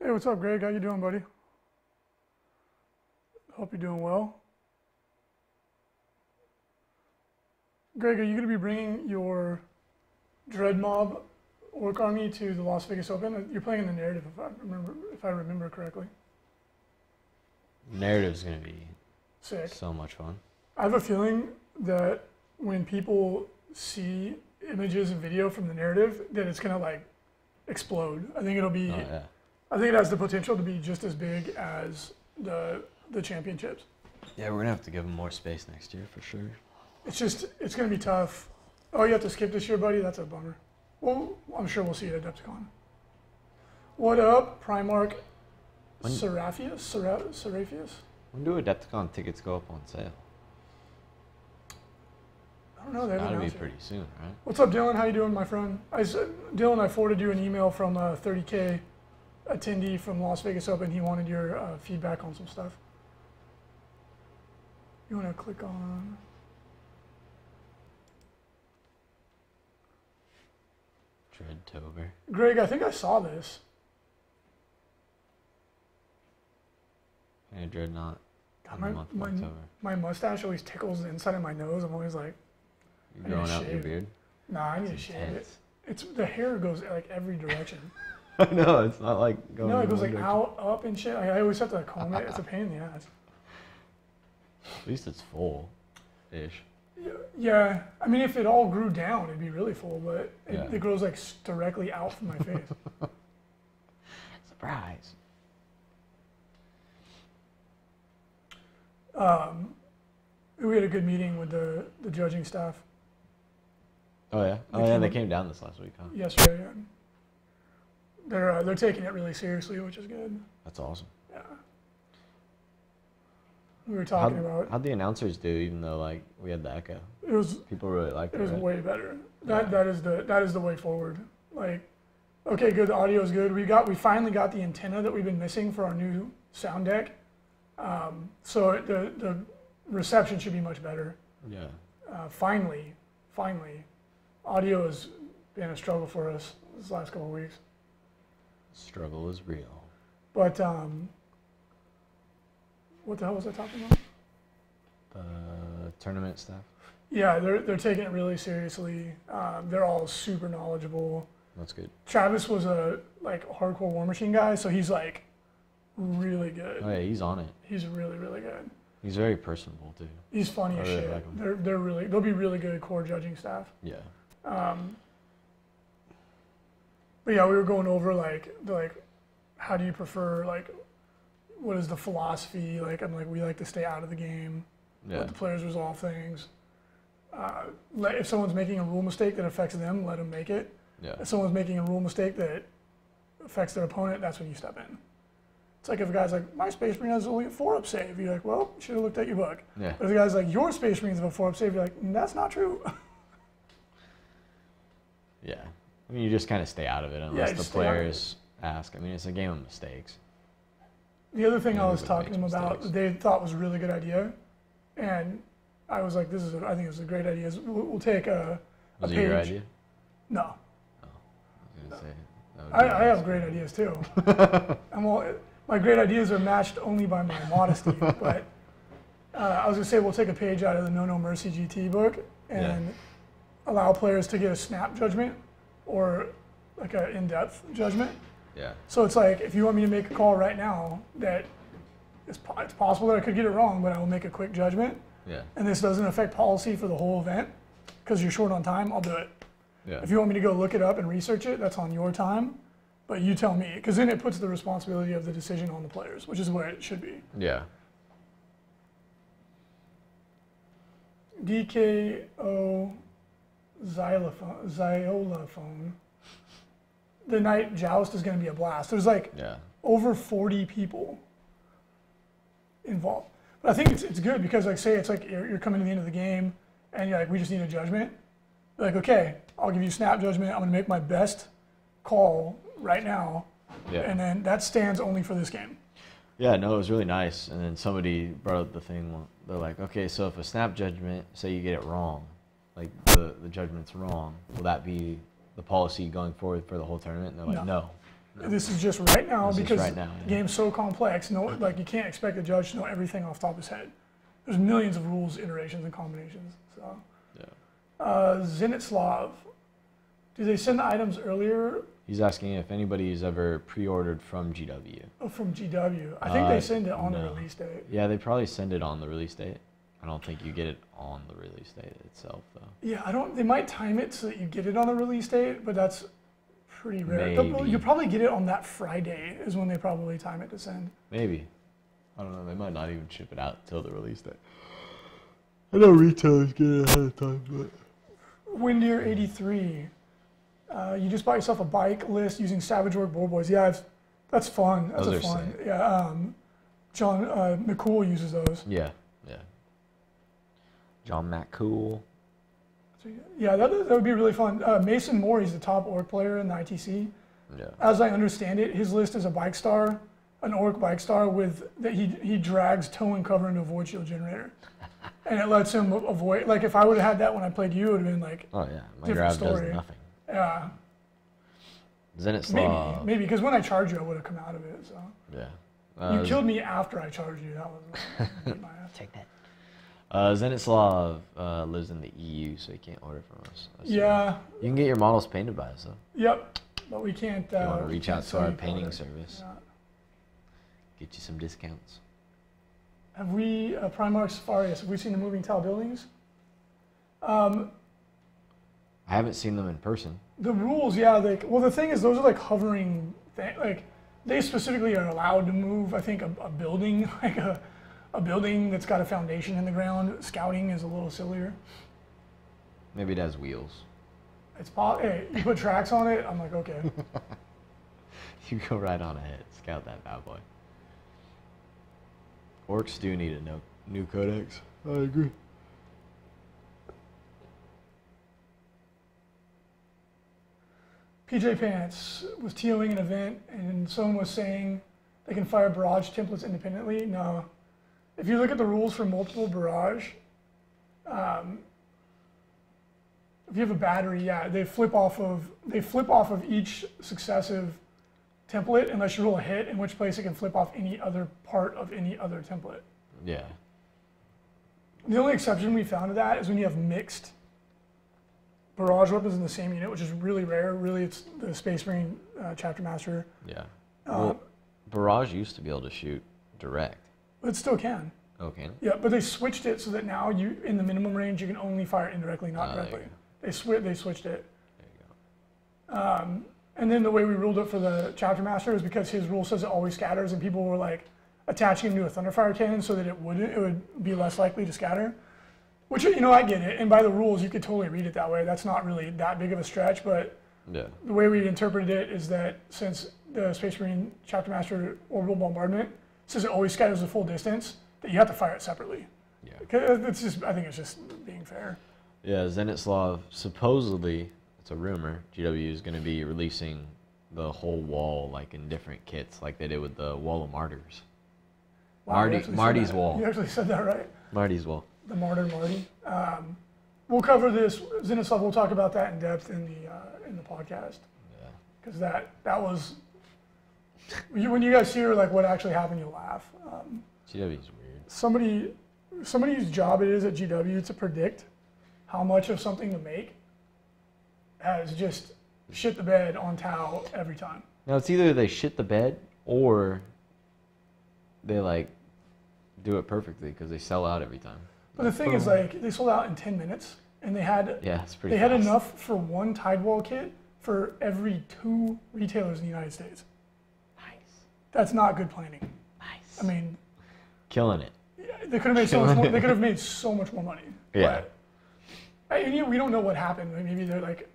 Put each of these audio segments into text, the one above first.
Hey, what's up, Greg? How you doing, buddy? Hope you're doing well. Greg, are you going to be bringing your Dread Mob Orc Army to the Las Vegas Open? You're playing in the narrative, if I remember correctly. Narrative's gonna be Sick. so much fun. I have a feeling that when people see images and video from the narrative, that it's going to like explode. I think it'll be. Oh yeah. I think it has the potential to be just as big as the championships. Yeah, we're gonna have to give them more space next year for sure. It's going to be tough. Oh, you have to skip this year, buddy? That's a bummer. Well, I'm sure we'll see you at Adepticon. What up, Primarch Seraphius? When do Adepticon tickets go up on sale? I don't know. They haven't Gotta be announced it. pretty soon, right? What's up, Dylan? How you doing, my friend? Dylan, I forwarded you an email from a 30K attendee from Las Vegas Open. He wanted your feedback on some stuff. You want to click on... Dreadtober. Greg, I think I saw this. Hey, Dreadnought. God, In the month of October. my mustache always tickles the inside of my nose. I'm always like, You I need to growing out your shave it. beard? nah, I need It's to shave it. intense. It's the hair goes like every direction. I know, it's not like going No, it in goes one like direction. out, up, and shit. I always have to comb it. It's a pain in the ass. At least it's full-ish. Yeah, I mean, if it all grew down, it'd be really full, but Yeah. it grows like directly out from my face. Surprise. We had a good meeting with the judging staff Oh yeah? Oh They yeah, came they up- came down this last week, huh? yesterday. And they're taking it really seriously, which is good. That's awesome. Yeah. We were talking about How'd the announcers do, even though like we had the echo? it was People really liked it it, was right? way better. Yeah. That is the way forward. Like, okay, good. The audio is good. We finally got the antenna that we've been missing for our new sound deck. So the reception should be much better. Yeah. Finally, audio has been a struggle for us this last couple of weeks. Struggle is real. But what the hell was I talking about? The tournament stuff. Yeah, they're taking it really seriously. They're all super knowledgeable. That's good. Travis was a like hardcore War Machine guy, so he's like really good. Oh yeah, he's on it. He's really, really good. He's very personable too. He's funny I as really shit. like him. They'll be really good core judging staff. Yeah. But yeah, we were going over like how do you prefer, like what is the philosophy? Like I'm like, we like to stay out of the game. Yeah. Let the players resolve things. If someone's making a rule mistake that affects them, let them make it. Yeah. If someone's making a rule mistake that affects their opponent, that's when you step in. It's like if a guy's like, my Space Marine has only a 4-up save, you're like, well, you should have looked at your book. Yeah. But if the guy's like, your Space Marines have a 4-up save, you're like, that's not true. Yeah. I mean, you just kind of stay out of it unless the just stay out of it. players ask. I mean, it's a game of mistakes. The other thing I was Everybody talking to them makes about mistakes. that they thought was a really good idea, and I was like, I think it's a great idea, is we'll take a Was page. it your idea? No. I was gonna say. that would be I have nice. great ideas too. My great ideas are matched only by my modesty. But I was gonna say we'll take a page out of the No Mercy GT book and allow players to get a snap judgment or like an in-depth judgment. Yeah. So it's like if you want me to make a call right now that it's possible that I could get it wrong, but I will make a quick judgment, Yeah. and this doesn't affect policy for the whole event because you're short on time, I'll do it. Yeah. If you want me to go look it up and research it, that's on your time. But you tell me, because then it puts the responsibility of the decision on the players, which is where it should be. Yeah. DKO Xylophone. The night joust is going to be a blast. There's like Yeah. over 40 people involved. But I think it's good because, like, say it's like you're coming to the end of the game and you're like, we just need a judgment. You're like, okay, I'll give you snap judgment. I'm going to make my best call right now. Yeah. And then that stands only for this game. Yeah, no, it was really nice. And then somebody brought up the thing, they're like, okay, so if a snap judgment, say you get it wrong, like the judgment's wrong, will that be the policy going forward for the whole tournament? And they're like, no. No. This is just right now because the game's so complex. No, like you can't expect a judge to know everything off the top of his head. There's millions of rules, iterations, and combinations. So, Zenitslav, do they send the items earlier? He's asking if anybody's ever pre-ordered from GW. Oh, from GW. I think they send it on the release date. Yeah, they probably send it on the release date. I don't think you get it on the release date itself, though. Yeah, I don't. They might time it so that you get it on the release date, but that's pretty rare. Maybe. You'll probably get it on that Friday is when they probably time it to send. Maybe. I don't know. They might not even ship it out till the release date. I know retailers get it ahead of time, but... Windier83. You just bought yourself a bike list using Savage Work Board Boys. Yeah, that's fun. That's those a fun. sick. Yeah, John McCool uses those. Yeah. John McCool. Yeah, that would be really fun. Mason Moore, he's the top orc player in the ITC. Yeah. As I understand it, his list is a bike star, an orc bike star with that he drags toe and cover into a void shield generator, and it lets him avoid. Like if I would have had that when I played you, it would have been like. Oh yeah, my grab does nothing. Yeah. Zenitslav. Maybe because when I charged you, I would have come out of it. So. Yeah. You killed me after I charged you. That was my ass. Take that. Zenitslav lives in the EU, so he can't order from us. Yeah. You can get your models painted by us, though. Yep, but we can't. If you want to reach out to our painting service. Yeah. Get you some discounts. Have we, Primarch Safarius, have we seen the moving tile buildings? I haven't seen them in person. The rules, yeah. Well, the thing is, those are like hovering things. Like, they specifically are allowed to move, I think, a building, like a building that's got a foundation in the ground. Scouting is a little sillier. Maybe it has wheels. Hey, you put tracks on it, I'm like, okay. You go right on ahead. Scout that bad boy. Orcs do need a new codex. I agree. PJ Pants was TOing an event, and someone was saying they can fire barrage templates independently. No. If you look at the rules for multiple barrage, if you have a battery, yeah, they flip off of each successive template unless you roll a hit, in which place it can flip off any other part of any other template. Yeah. The only exception we found to that is when you have mixed barrage weapons in the same unit, which is really rare. Really, it's the Space Marine Chapter Master. Yeah. Well, barrage used to be able to shoot direct. It still can. Oh, can it? Yeah, but they switched it so that now you, in the minimum range, you can only fire indirectly, not directly. They switched it. There you go. And then the way we ruled it for the Chapter Master is because his rule says it always scatters, and people were like attaching him to a Thunderfire cannon so that it would be less likely to scatter. Which, you know, I get it. And by the rules, you could totally read it that way. That's not really that big of a stretch, but yeah. The way we interpreted it is that since the Space Marine Chapter Master Orbital Bombardment says it always scatters the full distance, that you have to fire it separately. Yeah. It's just, I think it's just being fair. Yeah, Zenitslav, supposedly, it's a rumor, GW is going to be releasing the whole wall like in different kits, like they did with the Wall of Martyrs. Wow, Marty's wall. You actually said that right. Marty's wall. The Martyr Marty. We'll cover this, Zenitslav, we'll talk about that in depth in the podcast. Yeah. Because that was, when you guys hear like what actually happened, you'll laugh. GW's weird. Somebody whose job it is at GW to predict how much of something to make has just shit the bed on Tau every time. Now it's either they shit the bed or they like do it perfectly because they sell out every time. But the thing is, like, they sold out in 10 minutes, and they had it's pretty had fast. enough for one Tidewall kit for every 2 retailers in the United States. Nice. That's not good planning. Nice. I mean, killing it. They could have made so much more. They could have made so much more money. Yeah. But, and we don't know what happened. Maybe they're like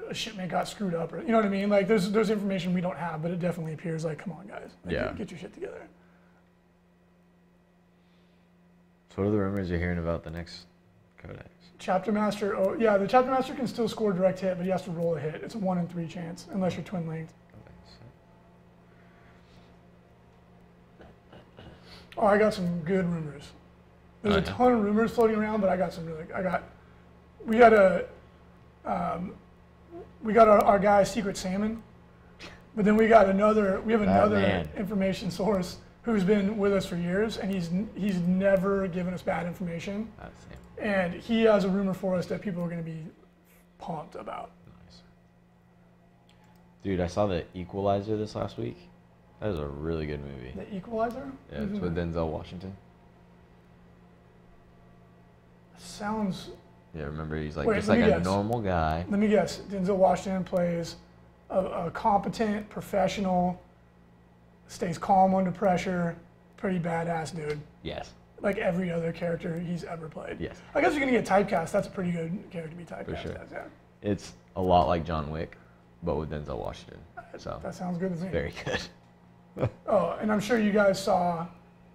a shipment got screwed up, or you know what I mean. Like there's information we don't have, but it definitely appears like, come on, guys, like, get your shit together. So what are the rumors you're hearing about the next codex? Chapter Master. Oh yeah, the Chapter Master can still score direct hit, but he has to roll a hit. It's a 1 in 3 chance unless you're twin linked. Oh, I got some good rumors. There's a ton of rumors floating around, but I got some really. We had we got our guy Secret Salmon, but then we have another information source who's been with us for years, and he's never given us bad information. And he has a rumor for us that people are going to be pumped about. Nice. Dude, I saw The Equalizer this last week. That was a really good movie. The Equalizer? Yeah, it's with Denzel Washington. Sounds... Yeah, remember he's like just like a normal guy. Let me guess. Denzel Washington plays a competent, professional, stays calm under pressure, pretty badass dude. Yes. Like every other character he's ever played. Yes. I guess you're going to get typecast. That's a pretty good character to be typecast For sure. as, yeah. It's a lot like John Wick, but with Denzel Washington. So that sounds good to me. Very good. Oh, and I'm sure you guys saw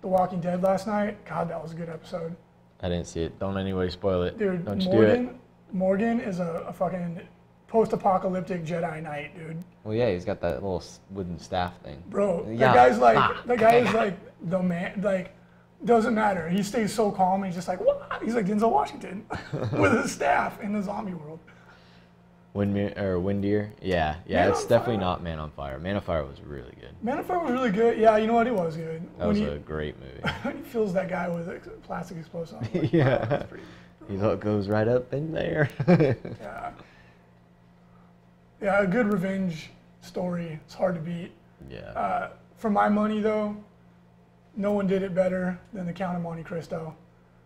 The Walking Dead last night. God, that was a good episode. I didn't see it. Don't anybody spoil it. Dude, don't you do it. Morgan is a fucking post-apocalyptic Jedi Knight, dude. Well, yeah, he's got that little wooden staff thing. Bro, yeah. the guy is like the man, like, doesn't matter. He stays so calm, and he's just like, what? He's like Denzel Washington with his staff in the zombie world. Windeer? Yeah, it's definitely not Man on Fire. Man on Fire was really good. Man on Fire was really good. Yeah, you know what? It was good. That was a great movie. He fills that guy with plastic explosive. Like, yeah. He goes right up in there. Yeah. Yeah, a good revenge story. It's hard to beat. Yeah. For my money, though, no one did it better than The Count of Monte Cristo.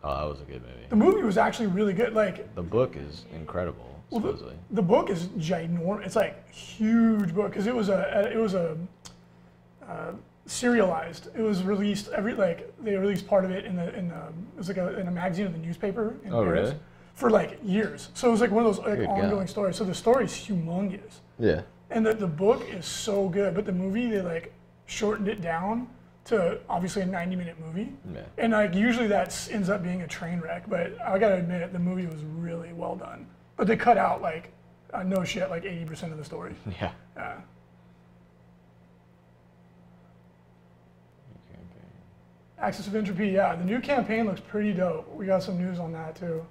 Oh, that was a good movie. The movie was actually really good. Like, the book is incredible. Supposedly. The book is ginormous. It's like huge book because it was a serialized. It was released they released part of it in a magazine or the newspaper in Paris really? For like years. So it was like one of those Good ongoing God. stories. So the story is humongous. Yeah. And the book is so good, but the movie they like shortened it down to obviously a 90-minute movie. Yeah. And like usually that ends up being a train wreck, but I gotta admit the movie was really well done. But they cut out like no shit, like 80% of the story. Yeah. Yeah. Axis of Entropy, yeah. The new campaign looks pretty dope. We got some news on that too.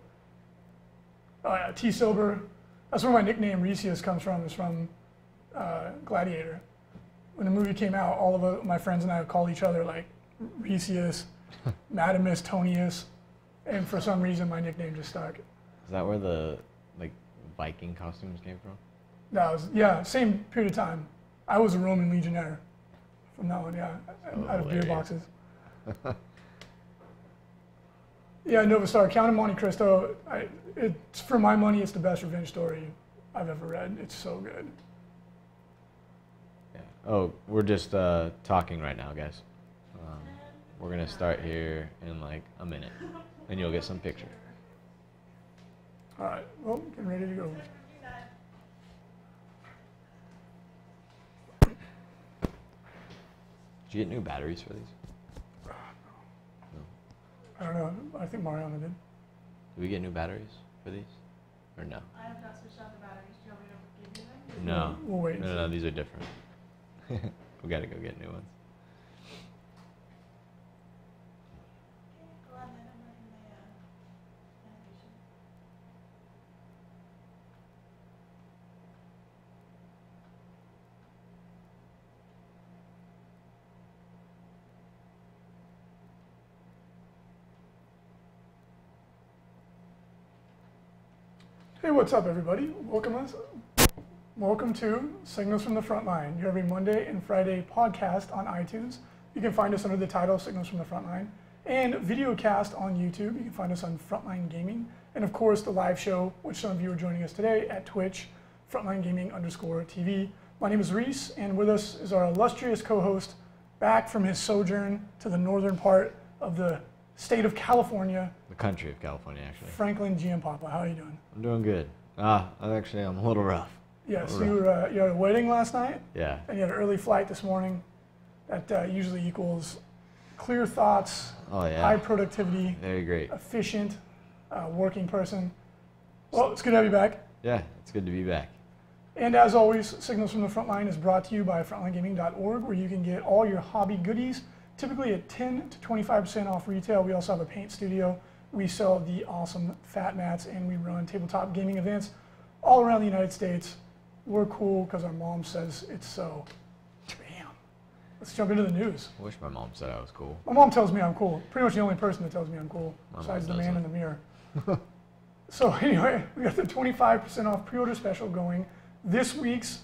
T Silver, that's where my nickname Resius comes from. Is from Gladiator. When the movie came out, all of my friends and I would call each other like Resius, Madamus, Tonius, and for some reason my nickname just stuck. Is that where the Viking costumes came from? That was same period of time. I was a Roman legionnaire from that one, yeah, out of beer boxes. Yeah, Nova Star, Count of Monte Cristo. It's for my money, it's the best revenge story I've ever read. It's so good. Yeah. Oh, we're just talking right now, guys. We're gonna start here in like a minute, and you'll get some picture. All right, well, getting ready to go. Did you get new batteries for these? I don't know. I think Mariana did. Did we get new batteries for these? Or no? I have not switched out the batteries. Do you want me to give you them? No. We'll wait. No, these are different. We gotta go get new ones. Okay, go on then. I'm writing my animation. Hey, what's up, everybody? Welcome to Signals from the Frontline, your every Monday and Friday podcast on iTunes. You can find us under the title Signals from the Frontline, and videocast on YouTube. You can find us on Frontline Gaming, and of course the live show, which some of you are joining us today at Twitch, Frontline Gaming _TV. My name is Reese, and with us is our illustrious co-host, back from his sojourn to the northern part of the state of California. The country of California, actually. Franklin Giampapa. How are you doing? I'm doing good. I'm a little rough. Yes, you had a wedding last night, Yeah. and you had an early flight this morning. That usually equals clear thoughts, Oh yeah. high productivity, Very great. efficient, working person. Well, it's good to have you back. Yeah, it's good to be back. And as always, Signals from the Frontline is brought to you by frontlinegaming.org, where you can get all your hobby goodies, typically at 10 to 25% off retail. We also have a paint studio. We sell the awesome fat mats, and we run tabletop gaming events all around the United States. we're cool because our mom says it's so. Bam. Let's jump into the news. I wish my mom said I was cool. My mom tells me I'm cool. Pretty much the only person that tells me I'm cool, My besides the mom man in doesn't. the mirror. So anyway, we got the 25% off pre-order special going. This week's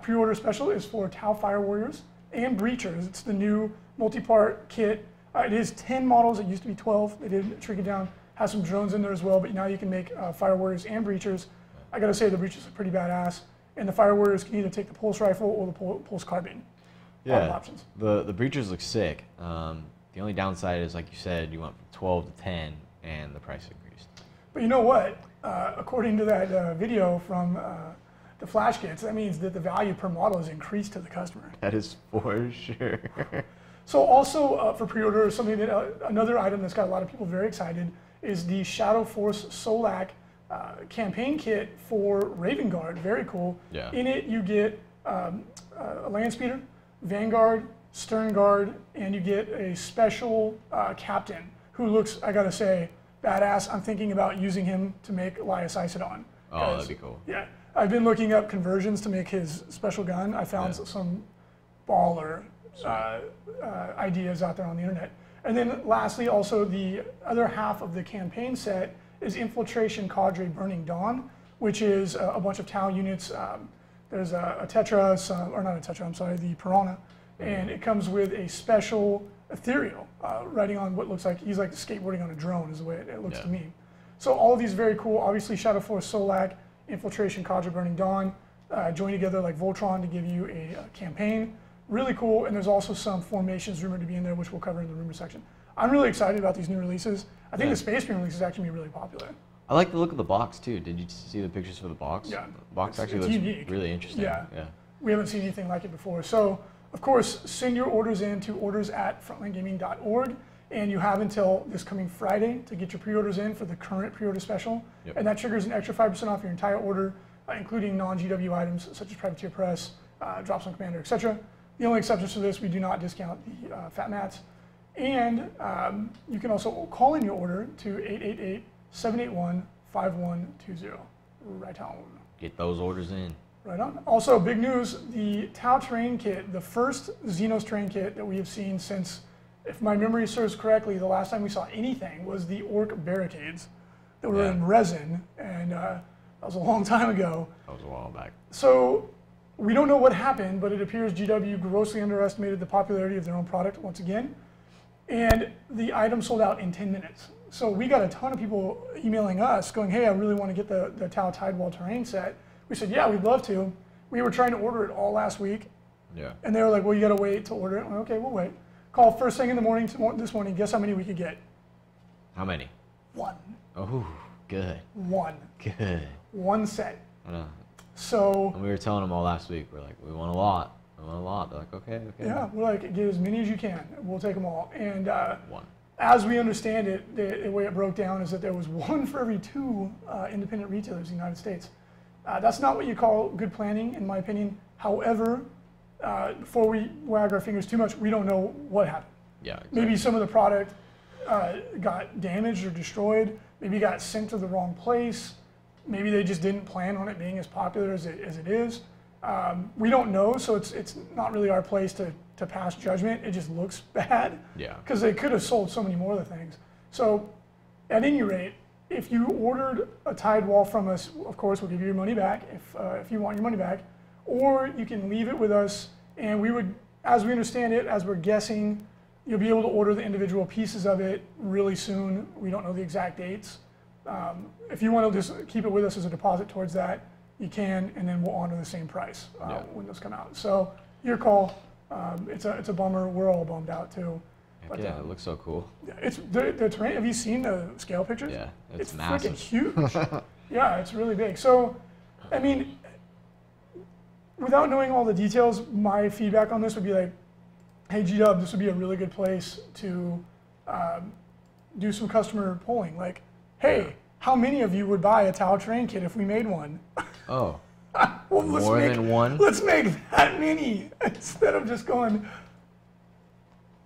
pre-order special is for Tau Fire Warriors and Breachers. It's the new multi-part kit. It is 10 models. It used to be 12. They did shrink it down. Has some drones in there as well, but now you can make Fire Warriors and Breachers. I gotta say the Breachers are pretty badass. And the Fire Warriors can either take the Pulse Rifle or the Pulse Carbine. Yeah, Options. the Breachers look sick. The only downside is, like you said, you went from 12 to 10, and the price increased. But you know what? According to that video from the Flash Kits, that means that the value per model is increased to the customer. That is for sure. So also for pre-order, something that another item that's got a lot of people very excited is the Shadow Force Solak campaign kit for Raven Guard. Very cool. Yeah. In it, you get a land speeder, Vanguard, Stern Guard, and you get a special captain who looks, I gotta say, badass. I'm thinking about using him to make Elias Isidon. Oh, that'd be cool. Yeah, I've been looking up conversions to make his special gun. I found some baller ideas out there on the internet. And then lastly, also the other half of the campaign set is Infiltration Cadre Burning Dawn, which is a bunch of Tau units. There's a Tetra, or not a Tetra, I'm sorry, the Piranha. And it comes with a special ethereal riding on what looks like, he's like skateboarding on a drone is the way it looks to me. So all of these very cool. Obviously Shadow Force Solak, Infiltration Cadre Burning Dawn, join together like Voltron to give you a campaign. Really cool, and there's also some formations rumored to be in there, which we'll cover in the rumor section. I'm really excited about these new releases. I think the Space Marine release is actually really popular. I like the look of the box too. Did you see the pictures for the box? Yeah. The box actually it's looks unique. really interesting. Yeah. Yeah. We haven't seen anything like it before. So, of course, send your orders in to orders@frontlinegaming.org, and you have until this coming Friday to get your pre-orders in for the current pre-order special. Yep. And that triggers an extra 5% off your entire order, including non-GW items such as Privateer Press, Drops on Commander, etc. The only exceptions to this, we do not discount the fat mats. And you can also call in your order to 888-781-5120. Right on. Get those orders in. Right on. Also, big news, the Tau terrain kit, the first Xenos terrain kit that we have seen since, if my memory serves correctly, the last time we saw anything was the Orc barricades that were in resin, and that was a long time ago. That was a while back. So we don't know what happened, but it appears GW grossly underestimated the popularity of their own product once again, and the item sold out in 10 minutes. So we got a ton of people emailing us going, hey, I really want to get the Tau Tidewall terrain set. We said, yeah, we'd love to. We were trying to order it all last week. Yeah. And they were like, well, you got to wait to order it. Well, okay, we'll wait. Call first thing in the morning this morning. Guess how many we could get? How many? One. Oh, good. One. Good. One set. I know. So. And we were telling them all last week, we're like, we want a lot. We want a lot. They're like, okay. Yeah, we're like, get as many as you can. We'll take them all. And One. as we understand it, the way it broke down is that there was one for every two independent retailers in the United States. That's not what you call good planning, in my opinion. However, before we wag our fingers too much, we don't know what happened. Yeah, exactly. Maybe some of the product got damaged or destroyed. Maybe got sent to the wrong place. Maybe they just didn't plan on it being as popular as it is. We don't know, so it's not really our place to pass judgment. It just looks bad. Yeah. Because they could have sold so many more of the things. So at any rate, if you ordered a Tidewall from us, of course, we'll give you your money back if you want your money back. Or you can leave it with us, and we would, as we understand it, as we're guessing, you'll be able to order the individual pieces of it really soon. We don't know the exact dates. If you want to just keep it with us as a deposit towards that, you can, and then we'll honor the same price when those come out. So your call. It's a bummer. We're all bummed out too. But, yeah, it looks so cool. It's the terrain. Have you seen the scale pictures? Yeah, it's massive. Freaking huge. Yeah, it's really big. So, I mean, without knowing all the details, my feedback on this would be like, hey, G-Dub, this would be a really good place to do some customer polling. Like, hey, how many of you would buy a Tau terrain kit if we made one? Oh. Well, More than one? Let's make that many instead of just going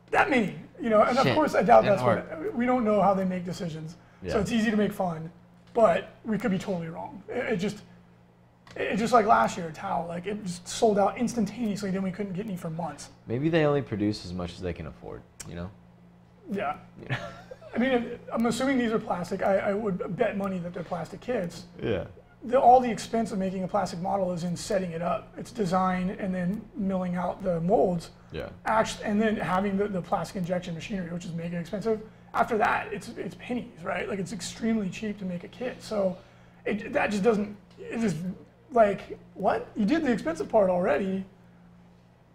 that many. You know, and of course, I doubt that's what. We don't know how they make decisions, so it's easy to make fun, but we could be totally wrong. It just Just like last year, Tau, like it just sold out instantaneously. Then we couldn't get any for months. Maybe they only produce as much as they can afford. You know. Yeah. I mean, I'm assuming these are plastic. I would bet money that they're plastic kits. Yeah. All the expense of making a plastic model is in setting it up. It's design and then milling out the molds. Yeah. And then having the plastic injection machinery, which is mega expensive. After that, it's pennies, right? Like it's extremely cheap to make a kit. So that just doesn't. It just like what? You did the expensive part already.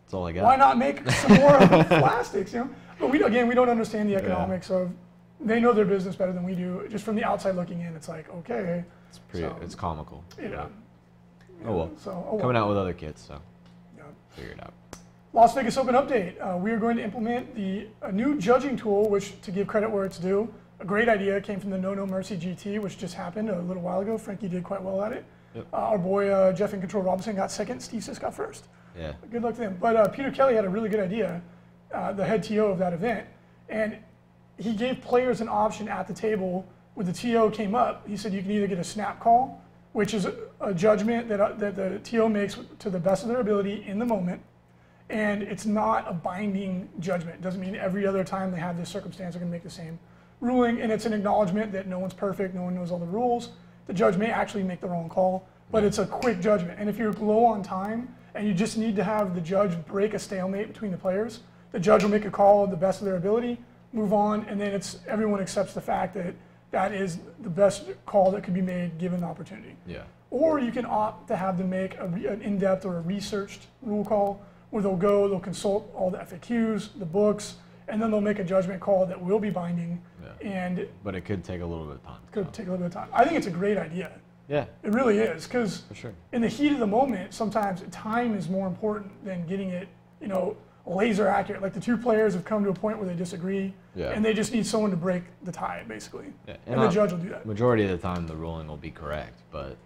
That's all I got. Why not make some more of the plastics? You know. But we don't understand the economics of. They know their business better than we do. Just from the outside looking in, it's like okay. It's pretty. It's comical. Yeah. Oh well. So coming out with other kits, so yeah. figure it out. Las Vegas Open update. We are going to implement a new judging tool, which, to give credit where it's due, a great idea came from the No Mercy GT, which just happened a little while ago. Frankie did quite well at it. Yep. Our boy Jeff in Control Robinson got second. Steve Sis got first. Yeah. Good luck to them. But Peter Kelly had a really good idea, the head TO of that event, and he gave players an option at the table. When the TO came up, he said you can either get a snap call, which is a judgment that the TO makes to the best of their ability in the moment, and it's not a binding judgment. It doesn't mean every other time they have this circumstance they're going to make the same ruling, and it's an acknowledgement that no one's perfect, no one knows all the rules. The judge may actually make the wrong call, but it's a quick judgment. And if you're low on time and you just need to have the judge break a stalemate between the players, the judge will make a call to the best of their ability, move on, and then everyone accepts the fact that that is the best call that could be made given the opportunity. Yeah. Or you can opt to have them make an in-depth or a researched rule call where they'll consult all the FAQs, the books, and then they'll make a judgment call that will be binding. Yeah. But it could take a little bit of time. Could take a little bit of time. I think it's a great idea. Yeah. It really is, because sure. In the heat of the moment, sometimes time is more important than getting it, laser accurate. Like the two players have come to a point where they disagree, and they just need someone to break the tie, basically. Yeah. And the judge will do that. Majority of the time, the ruling will be correct, but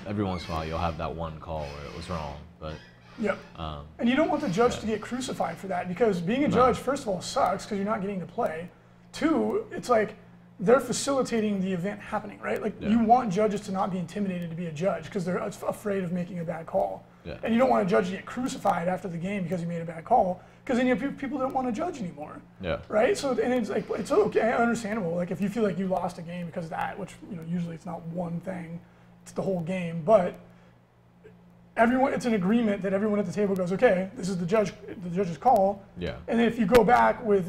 every once in a while, you'll have that one call where it was wrong. But yep. And you don't want the judge to get crucified for that, because being a judge, first of all, sucks because you're not getting to play. Two, it's like they're facilitating the event happening, right? Like you want judges to not be intimidated to be a judge because they're afraid of making a bad call. Yeah. And you don't want a judge to get crucified after the game because he made a bad call, because then people don't want to judge anymore. Yeah. Right? So, and it's like, it's okay, understandable. Like if you feel like you lost a game because of that, which usually it's not one thing, it's the whole game. But it's an agreement that everyone at the table goes, okay, this is the judge's call. Yeah. And then if you go back with,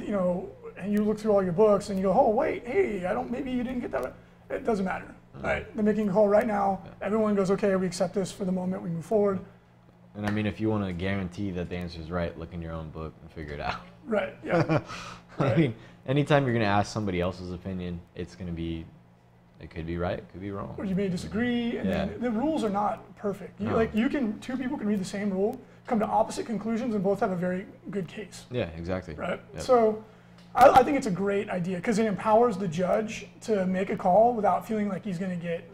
and you look through all your books and you go, oh wait, hey, maybe you didn't get that right. It doesn't matter. Right? They're making a call right now. Yeah. Everyone goes, okay, we accept this for the moment, we move forward. And I mean, if you want to guarantee that the answer is right, look in your own book and figure it out. Right, yeah. I mean, anytime you're going to ask somebody else's opinion, it could be right, it could be wrong. Or you may disagree, and then the rules are not perfect. Two people can read the same rule, come to opposite conclusions, and both have a very good case. Yeah, exactly. Right? Yep. So I think it's a great idea, because it empowers the judge to make a call without feeling like he's going to get,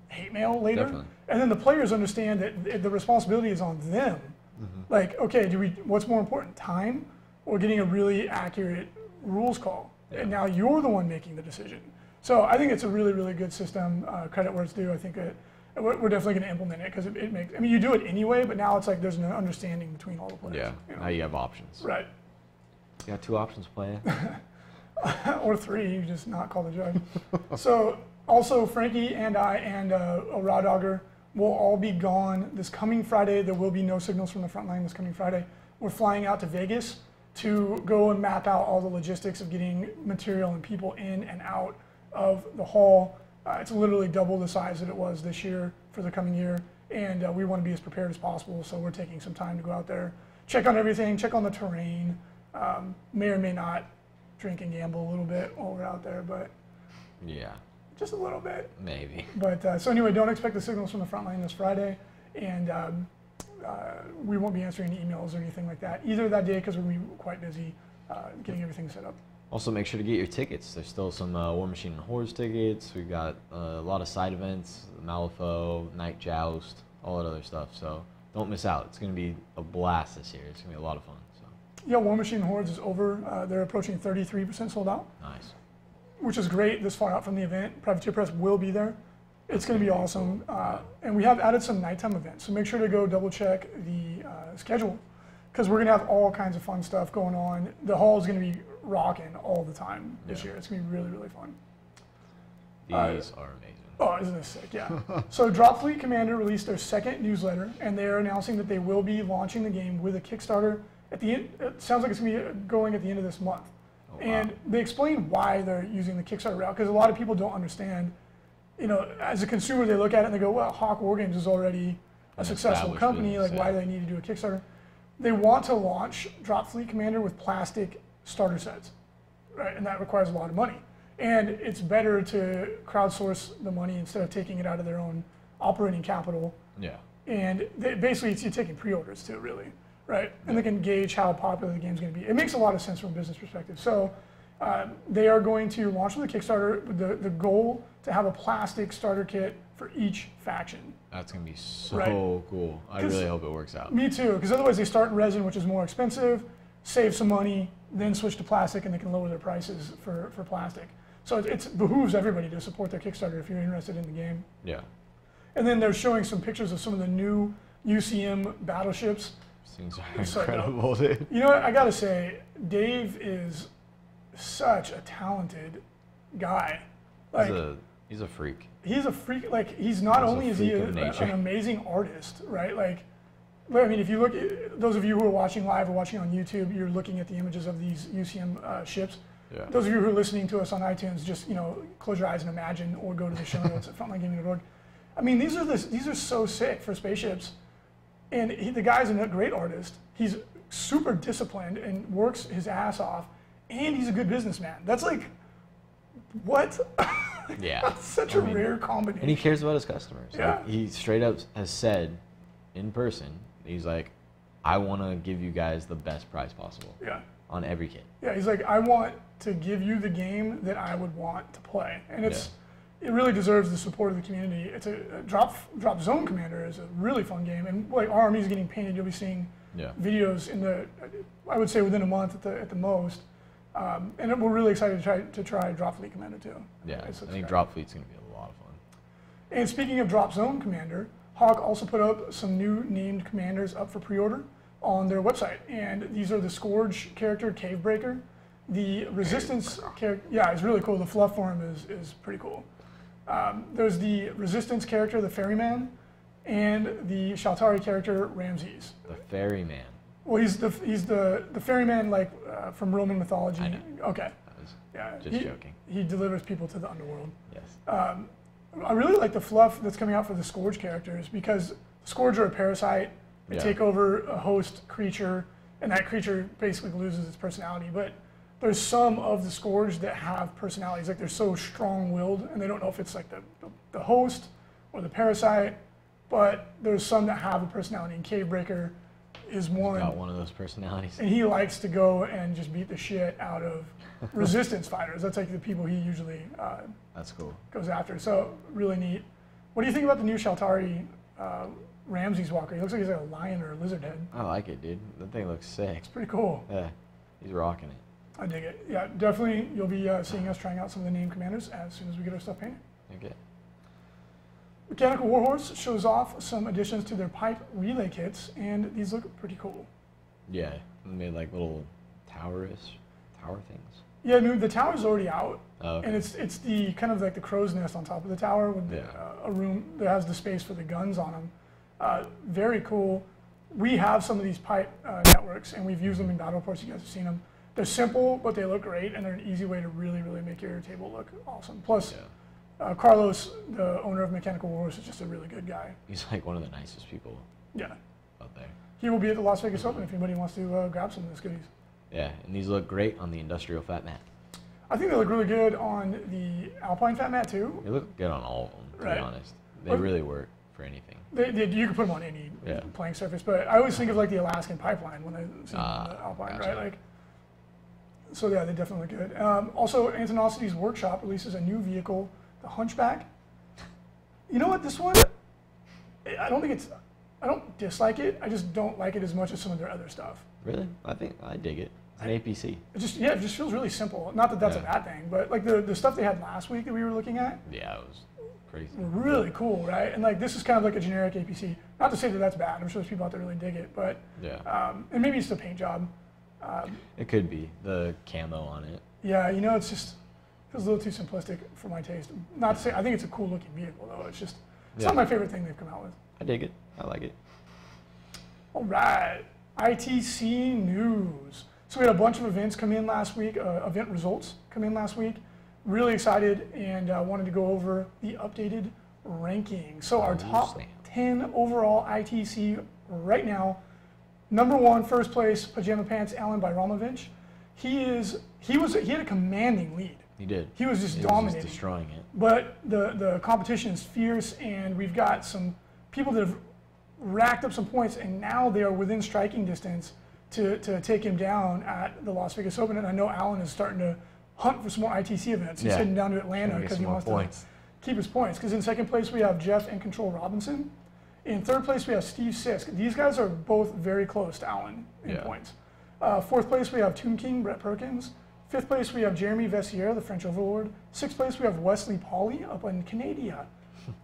hate mail later. Definitely. And then the players understand that the responsibility is on them. Mm-hmm. Like, okay, what's more important, time or getting a really accurate rules call? Yeah. And now you're the one making the decision. So I think it's a really, really good system. Credit where it's due. I think we're definitely going to implement it, because it makes, you do it anyway, but now it's like there's an understanding between all the players. Yeah, now you have options. Right. You got two options playing. Or three, you just not call the judge. So also Frankie and I and Raw Dogger will all be gone this coming Friday. There will be no signals from the Frontline this coming Friday. We're flying out to Vegas to go and map out all the logistics of getting material and people in and out of the hall. It's literally double the size that it was this year for the coming year, and we want to be as prepared as possible, so we're taking some time to go out there, check on everything, check on the terrain, may or may not drink and gamble a little bit while we're out there, but yeah, just a little bit. Maybe. But so anyway, don't expect the signals from the Frontline this Friday, and we won't be answering any emails or anything like that either that day, because we'll be quite busy getting everything set up. Also, make sure to get your tickets. There's still some War Machine and Hordes tickets. We've got a lot of side events, Malifaux, Night Joust, all that other stuff. So don't miss out. It's going to be a blast this year. It's going to be a lot of fun. So. Yeah, War Machine and Hordes is over. They're approaching 33% sold out. Nice. Which is great this far out from the event. Privateer Press will be there. It's going to be awesome. And we have added some nighttime events, so make sure to go double check the schedule, because we're going to have all kinds of fun stuff going on. The hall is going to be rocking all the time this year. It's going to be really, really fun. These are amazing. Oh, isn't this sick? Yeah. So Dropfleet Commander released their second newsletter, and they are announcing that they will be launching the game with a Kickstarter at the end. It sounds like it's going to be going at the end of this month. Oh, wow. And they explain why they're using the Kickstarter route, because a lot of people don't understand. You know, as a consumer, they look at it and they go, well, Hawk Wargames is already a successful company. Like, why do they need to do a Kickstarter? They want to launch Dropfleet Commander with plastic starter sets, right? And that requires a lot of money. And it's better to crowdsource the money instead of taking it out of their own operating capital. Yeah. And basically, you're taking pre-orders too, really, right? And they can gauge how popular the game's going to be. It makes a lot of sense from a business perspective. So they are going to launch with a Kickstarter with the goal to have a plastic starter kit for each faction. That's going to be so cool. I really hope it works out. Me too, because otherwise they start in resin, which is more expensive, save some money, then switch to plastic, and they can lower their prices for plastic. So it behooves everybody to support their Kickstarter if you're interested in the game. Yeah. And then they're showing some pictures of some of the new UCM battleships. Things are incredible, dude. You know what, I gotta say, Dave is such a talented guy. Like, he's a freak. He's a freak. Like, he's not only is he an amazing artist, right? Like, I mean, if you look at those of you who are watching live or watching on YouTube, you're looking at the images of these UCM ships. Yeah. Those of you who are listening to us on iTunes, just close your eyes and imagine, or go to the show notes at frontlinegaming.org. I mean, these are so sick for spaceships, and the guy's a great artist. He's super disciplined and works his ass off, and he's a good businessman. That's like, what? Yeah. That's such a rare combination. And he cares about his customers. Yeah. Like, he straight up has said, in person, he's like, I want to give you guys the best price possible. Yeah. On every kit. Yeah, he's like, I want to give you the game that I would want to play, and it really deserves the support of the community. It's a Drop Zone Commander is a really fun game, and like our army's getting painted. You'll be seeing videos in I would say within a month at the most, and we're really excited to try Dropfleet Commander too. Yeah, I think Dropfleet's going to be a lot of fun. And speaking of Drop Zone Commander, Hawk also put up some new named commanders up for pre-order on their website, and these are the Scourge character, Cavebreaker, the Resistance character. Yeah, it's really cool. The fluff for him is pretty cool. There's the Resistance character, the Ferryman, and the Shaltari character, Ramses. The Ferryman. Well, he's the ferryman, like from Roman mythology. I know. Okay. Just joking. He delivers people to the underworld. Yes. I really like the fluff that's coming out for the Scourge characters, because the Scourge are a parasite. They take over a host creature, and that creature basically loses its personality. But there's some of the Scourge that have personalities. Like, they're so strong-willed, and they don't know if it's like the host or the parasite. But there's some that have a personality, and Cavebreaker is one. He's got one of those personalities. And he likes to go and just beat the shit out of resistance fighters. That's like the people he usually that's cool. Goes after. So really neat. What do you think about the new Shaltari Ramses Walker? He looks like he's like a lion or a lizard head. I like it, dude. That thing looks sick. It's pretty cool. Yeah, he's rocking it. I dig it. Yeah, definitely you'll be seeing us trying out some of the named commanders as soon as we get our stuff painted. Okay. Mechanical Warhorse shows off some additions to their pipe relay kits, and these look pretty cool. Yeah, they made like little tower things. Yeah, no, the tower's already out, okay. And it's the kind of like the crow's nest on top of the tower with a room that has the space for the guns on them. Very cool. We have some of these pipe networks, and we've used them in battle reports. You guys have seen them. They're simple, but they look great, and they're an easy way to really, really make your table look awesome. Plus, Carlos, the owner of Mechanical Warhorse, is just a really good guy. He's like one of the nicest people out there. He will be at the Las Vegas Open if anybody wants to grab some of those goodies. Yeah, and these look great on the industrial fat mat. I think they look really good on the Alpine fat mat too. They look good on all of them, to be honest. They really work for anything. You can put them on any playing surface, but I always think of like the Alaskan pipeline when I see them on the Alpine, right? Like, so yeah, they definitely look good. Also, Antonosity's Workshop releases a new vehicle, the Hunchback. You know what? This one, I don't dislike it. I just don't like it as much as some of their other stuff. Really? I think I dig it. It's an APC. It just feels really simple. Not that that's a bad thing, but like the stuff they had last week that we were looking at. Yeah, it was crazy. Really cool, right? And like this is kind of like a generic APC. Not to say that that's bad. I'm sure there's people out there really dig it, but Yeah. And maybe it's the paint job. It could be the camo on it. Yeah, you know, it's just feels a little too simplistic for my taste. Not to say I think it's a cool looking vehicle though. It's just it's not my favorite thing they've come out with. I dig it. I like it. All right, ITC news. So we had a bunch of events come in last week. Event results come in last week. Really excited and wanted to go over the updated ranking. So our top 10 overall ITC right now. Number 1, first place, Pajama Pants, Alan Byromovich. He had a commanding lead. He did. He was just dominating. Just destroying it. But the competition is fierce, and we've got some people that have racked up some points, and now they are within striking distance to take him down at the Las Vegas Open. And I know Alan is starting to hunt for some more ITC events. He's heading down to Atlanta because he wants to keep his points. Because in second place we have Jeff and Control Robinson. In third place we have Steve Sisk. These guys are both very close to Alan in points. Fourth place we have Toon King, Brett Perkins. Fifth place we have Jeremy Vessier, the French Overlord. Sixth place we have Wesley Pauly up in Canada.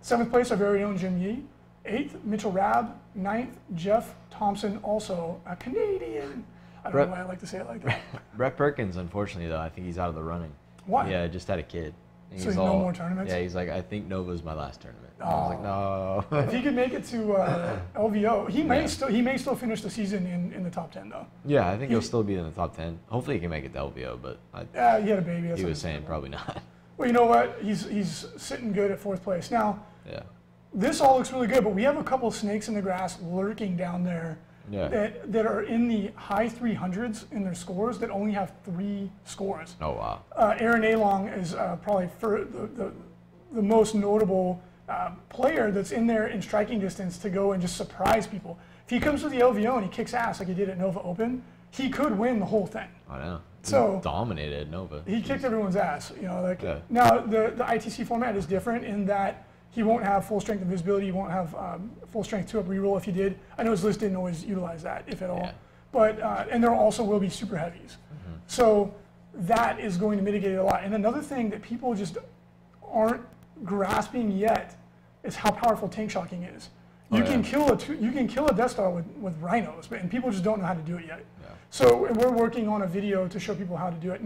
Seventh place our very own Jim Yee. Eighth, Mitchell Rabb. Ninth, Jeff Thompson, also a Canadian. I don't know why I like to say it like that. Brett Perkins, unfortunately, though, I think he's out of the running. Why? Yeah, just had a kid. So he's no more tournaments? Yeah, he's like, I think Nova's my last tournament. Oh. I was like, no. If he could make it to LVO, he may still finish the season in the top 10, though. Yeah, I think he'll still be in the top 10. Hopefully he can make it to LVO, but he had a baby. He was saying probably not. Well, you know what? He's sitting good at fourth place. Now, yeah. This all looks really good, but we have a couple of snakes in the grass lurking down there that are in the high 300s in their scores that only have 3 scores. Oh, wow. Aaron Along is probably the most notable player that's in there in striking distance to go and just surprise people. If he comes to the LVO and he kicks ass like he did at Nova Open, he could win the whole thing. I know. So dominated Nova. He kicked everyone's ass. You know, like now the ITC format is different in that he won't have full strength invisibility. He won't have full strength 2-up reroll if he did. I know his list didn't always utilize that, if at all. But and there also will be super heavies. So that is going to mitigate it a lot. And another thing that people just aren't grasping yet is how powerful tank shocking is. You can kill a Death Star with rhinos, and people just don't know how to do it yet. So we're working on a video to show people how to do it.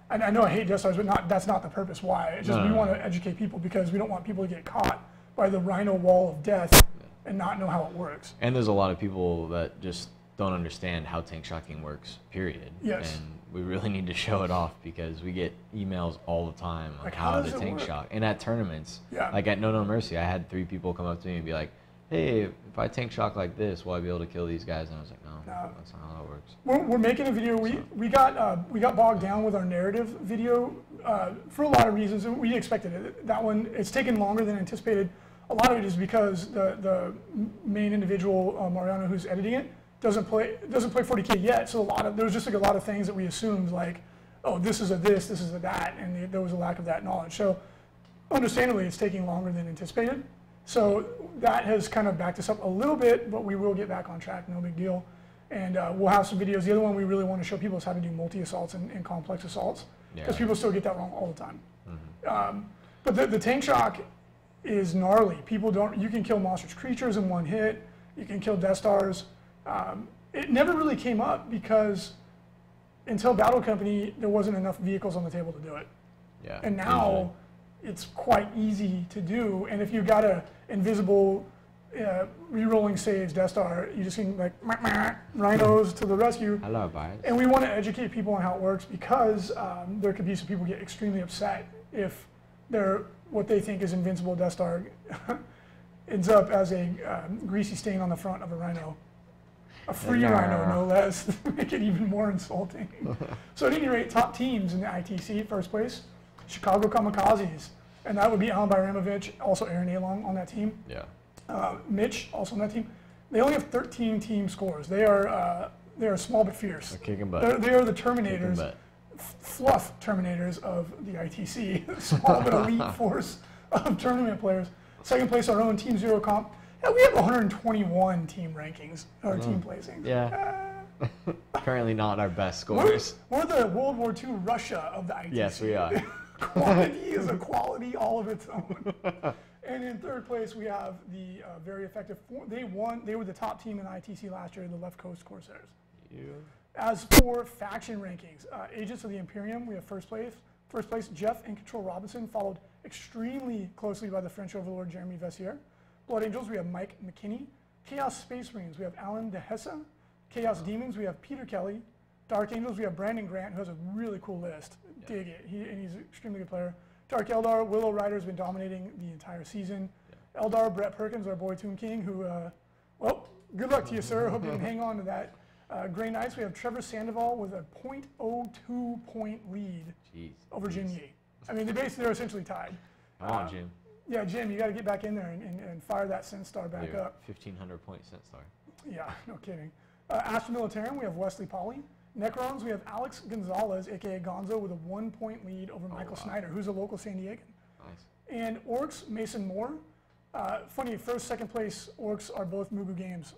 And I know I hate Death Stars, but that's not the purpose why. It's just we want to educate people because we don't want people to get caught by the rhino wall of death and not know how it works. And there's a lot of people that just don't understand how tank shocking works, period. Yes. And we really need to show it off because we get emails all the time on how to tank shock. And at tournaments, like at No Mercy, I had 3 people come up to me and be like, hey, if I tank shock like this, will I be able to kill these guys? And I was like, no, that's not how that works. We're making a video. We got bogged down with our narrative video for a lot of reasons. We expected it. That one, it's taken longer than anticipated. A lot of it is because the main individual, Mariano, who's editing it, doesn't play 40K yet. So there was just like a lot of things that we assumed like, oh, this is a this is a that, and there was a lack of that knowledge. So understandably, it's taking longer than anticipated. So that has kind of backed us up a little bit, but we will get back on track, no big deal. And we'll have some videos. The other one we really want to show people is how to do multi-assaults and complex assaults, because people still get that wrong all the time. But the tank shock is gnarly. You can kill monstrous creatures in 1 hit. You can kill Death Stars. It never really came up because until Battle Company, there wasn't enough vehicles on the table to do it. Yeah. And now it's quite easy to do. And if you got a invisible re-rolling Sage Death Star, you just can like rhinos to the rescue. Hello, guys. And we want to educate people on how it works because there could be some people get extremely upset if what they think is invincible Death Star ends up as a greasy stain on the front of a rhino. A free rhino, no less, make it even more insulting. So at any rate, top teams in the ITC, first place, Chicago Kamikazes, and that would be Alan Byramovich, also Aaron Along on that team. Yeah. Mitch, also on that team. They only have 13 team scores. They are small but fierce. They're kicking butt. They are the Terminators, fluff Terminators of the ITC, small but elite force of tournament players. Second place, our own Team Zero Comp. Yeah, we have 121 team rankings, or team placings. Yeah. Currently not our best scores. We're the World War II Russia of the ITC. Yes, we are. Quality is a quality all of its own. And in third place, we have the very effective. They were the top team in ITC last year, the Left Coast Corsairs. Yeah. As for faction rankings, Agents of the Imperium, we have first place. First place, Jeff and Control Robinson, followed extremely closely by the French Overlord Jeremy Vessier. Blood Angels, we have Mike McKinney. Chaos Space Marines, we have Alan De Hesse. Chaos Demons, we have Peter Kelly. Dark Angels, we have Brandon Grant, who has a really cool list. Yeah. Dig it. He's an extremely good player. Dark Eldar, Willow Rider has been dominating the entire season. Yeah. Eldar, Brett Perkins, our boy Toon King, who, well, good luck to you, sir. Hope you can hang on to that. Grey Knights, we have Trevor Sandoval with a .02 point lead over Jim Yee. I mean, they're essentially tied. Come on, Jim. Yeah, Jim, you got to get back in there and fire that Sin Star back up. 1,500 point Sin Star. Yeah, no kidding. Astra Militarum, we have Wesley Pauly. Necrons, we have Alex Gonzalez, a.k.a. Gonzo, with a 1 point lead over Michael Snyder, who's a local San Diegan. Nice. And Orcs, Mason Moore. Funny, first, second place Orcs are both Mugu Games.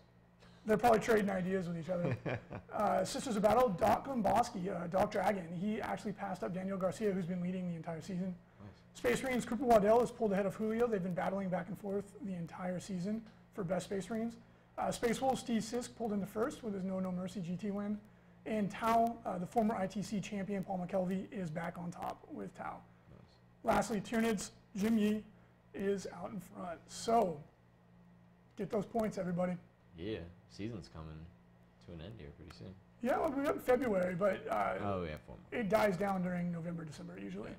They're probably trading ideas with each other. Sisters of Battle, Doc Gomboski, Doc Dragon. He actually passed up Daniel Garcia, who's been leading the entire season. Nice. Space Marines, Cooper Waddell is pulled ahead of Julio. They've been battling back and forth the entire season for best Space Marines. Space Wolves, Steve Sisk pulled into first with his No Mercy GT win. And Tau, the former ITC champion, Paul McKelvey, is back on top with Tau. Nice. Lastly, Tyranids, Jim Yee is out in front. So, get those points, everybody. Yeah, season's coming to an end here pretty soon. Yeah, well, we're up in February, but oh, yeah, it dies down during November, December usually.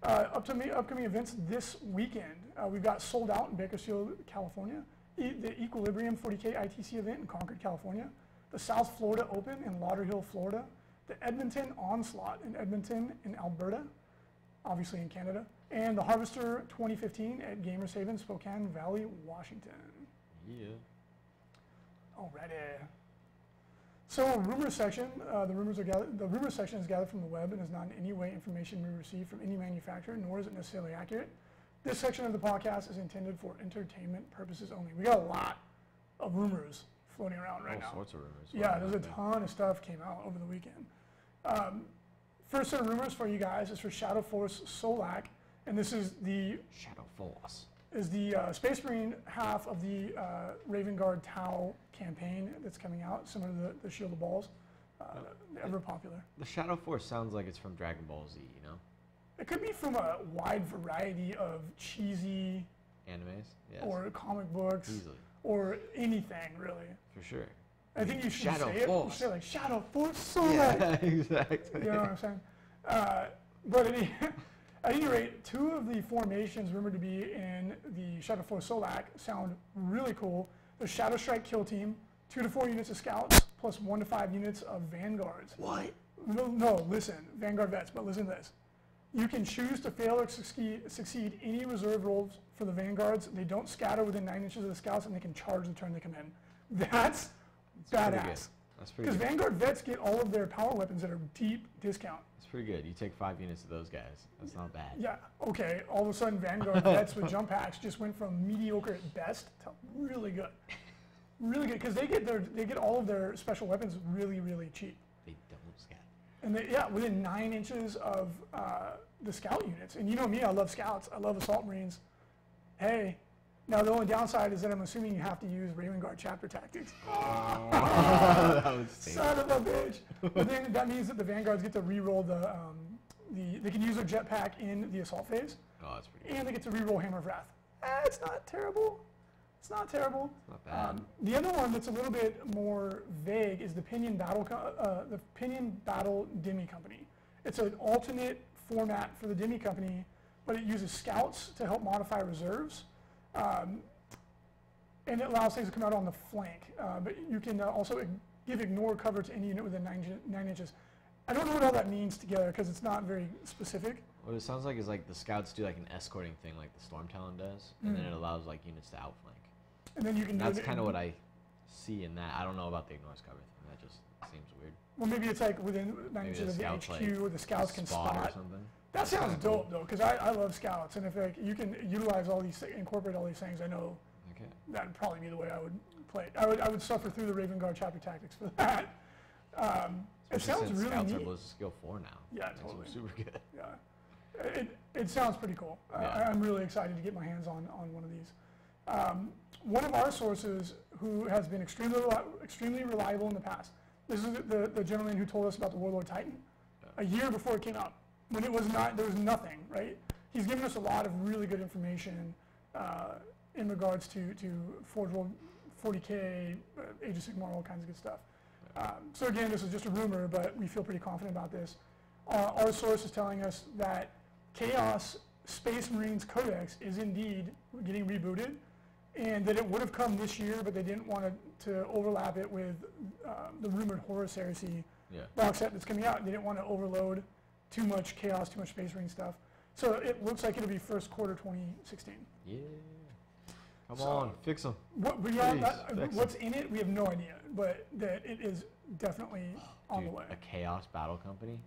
Yeah. Upcoming events this weekend, we've got Sold Out in Bakersfield, California, the Equilibrium 40K ITC event in Concord, California, the South Florida Open in Lauderhill, Florida, the Edmonton Onslaught in Edmonton in Alberta, obviously in Canada, and the Harvester 2015 at Gamers Haven, Spokane Valley, Washington. Yeah. Alrighty. So rumor section, the rumor section is gathered from the web and is not in any way information we receive from any manufacturer, nor is it necessarily accurate. This section of the podcast is intended for entertainment purposes only. We got a lot of rumors floating around right now. All sorts of rumors. Yeah, there's a ton of stuff came out over the weekend. First set of rumors for you guys is for Shadow Force Solak, and this is the Shadow Force. Is the Space Marine half of the Raven Guard Tau campaign that's coming out, similar to the Shield of Balls, ever popular. The Shadow Force sounds like it's from Dragon Ball Z, you know? It could be from a wide variety of cheesy animes, yes. Or comic books, easily, or anything really. For sure. I think you should Shadow say Force. It. You should say like Shadow Force Solak. Yeah, exactly. You know what I'm saying? But at any rate, two of the formations rumored to be in the Shadow Force Solak sound really cool. The Shadow Strike Kill Team, 2 to 4 units of Scouts, plus 1 to 5 units of Vanguards. What? No, listen, Vanguard Vets, but listen to this. You can choose to fail or succeed any reserve rolls for the Vanguards. They don't scatter within 9 inches of the Scouts, and they can charge the turn they come in. That's badass. That's pretty good. Because Vanguard Vets get all of their power weapons at a deep discount. That's pretty good. You take 5 units of those guys. That's not bad. Yeah, okay. All of a sudden, Vanguard Vets with jump packs just went from mediocre at best to really good. Really good, because they get all of their special weapons really, really cheap. They don't scatter. And within 9 inches of the Scout units. And you know me, I love Scouts. I love Assault Marines. Hey. Now, the only downside is that I'm assuming you have to use Raven Guard chapter tactics. That was son of a bitch. But then that means that the Vanguards get to re-roll they can use their jetpack in the assault phase. Oh, that's pretty good. And they get to re-roll Hammer of Wrath. It's not terrible. It's not terrible. It's not bad. The other one that's a little bit more vague is the Pinion Battle Demi Company. It's an alternate format for the Demi Company, but it uses Scouts to help modify reserves. And it allows things to come out on the flank. But you can also give ignore cover to any unit within 9 inches. I don't know what all that means together because it's not very specific. What it sounds like is like the Scouts do like an escorting thing like the Storm Talon does, and then it allows like units to outflank. And then you can That's kind of what I see in that. I don't know about the ignores cover thing. That just seems weird. Well, maybe it's like within 9 inches of the HQ like where the Scouts can spot. Or something. That sounds dope though, because I love Scouts, and if like you can utilize incorporate all these things, I know that'd probably be the way I would play it. I would suffer through the Raven Guard chapter tactics for that. It sounds really Scouts neat. are skill 4 now. Yeah, Makes totally. them super good. Yeah. It sounds pretty cool. Yeah. I'm really excited to get my hands on one of these. One of our sources who has been extremely reliable in the past, this is the gentleman who told us about the Warlord Titan a year before it came out, when it was not, there was nothing, right? He's given us a lot of really good information in regards to Forge World 40K, Age of Sigmar, all kinds of good stuff. So again, this is just a rumor, but we feel pretty confident about this. Our source is telling us that Chaos Space Marines Codex is indeed getting rebooted, and that it would have come this year, but they didn't want to overlap it with the rumored Horus Heresy box set that's coming out. They didn't want to overload too much Chaos, too much Space Marine stuff. So it looks like it'll be first quarter 2016. Yeah. Come on, fix them. What's in it, we have no idea, but that it is definitely on the way. A Chaos Battle Company?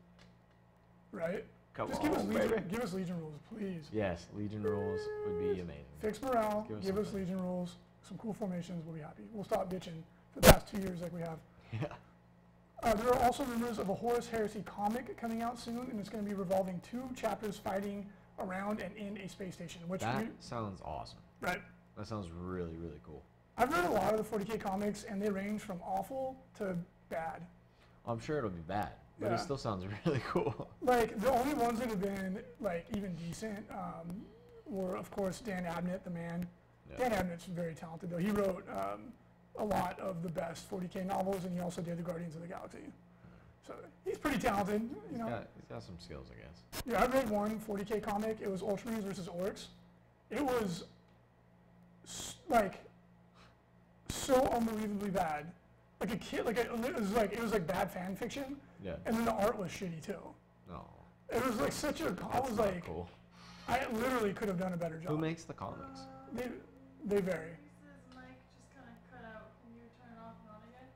Right? Come Just on, give us Legion rules, please. Yes, Legion rules would be amazing. Fix morale, give us something. Legion rules, some cool formations, we'll be happy. We'll stop bitching for the past 2 years like we have. Yeah. There are also rumors of a Horus Heresy comic coming out soon, and it's going to be revolving 2 chapters fighting around and in a space station. Which sounds awesome. Right. That sounds really, really cool. I've read a lot of the 40K comics, and they range from awful to bad. I'm sure it'll be bad, but Yeah. it still sounds really cool. Like, the only ones that have been, like, even decent were, of course, Dan Abnett, the man. Yeah. Dan Abnett's very talented, though. He wrote a lot of the best 40K novels, and he also did the Guardians of the Galaxy. So he's pretty talented, you know. He's got some skills, I guess. Yeah, I read one 40K comic. It was Ultramarines versus Orcs. It was, like, so unbelievably bad. Like a kid, it was like bad fan fiction. Yeah. And then the art was shitty too. No. It was like such a. I was like, cool. I literally could have done a better job. Who makes the comics? They vary. Lisa's mic just kind of cut out. Can you turn it off and on again?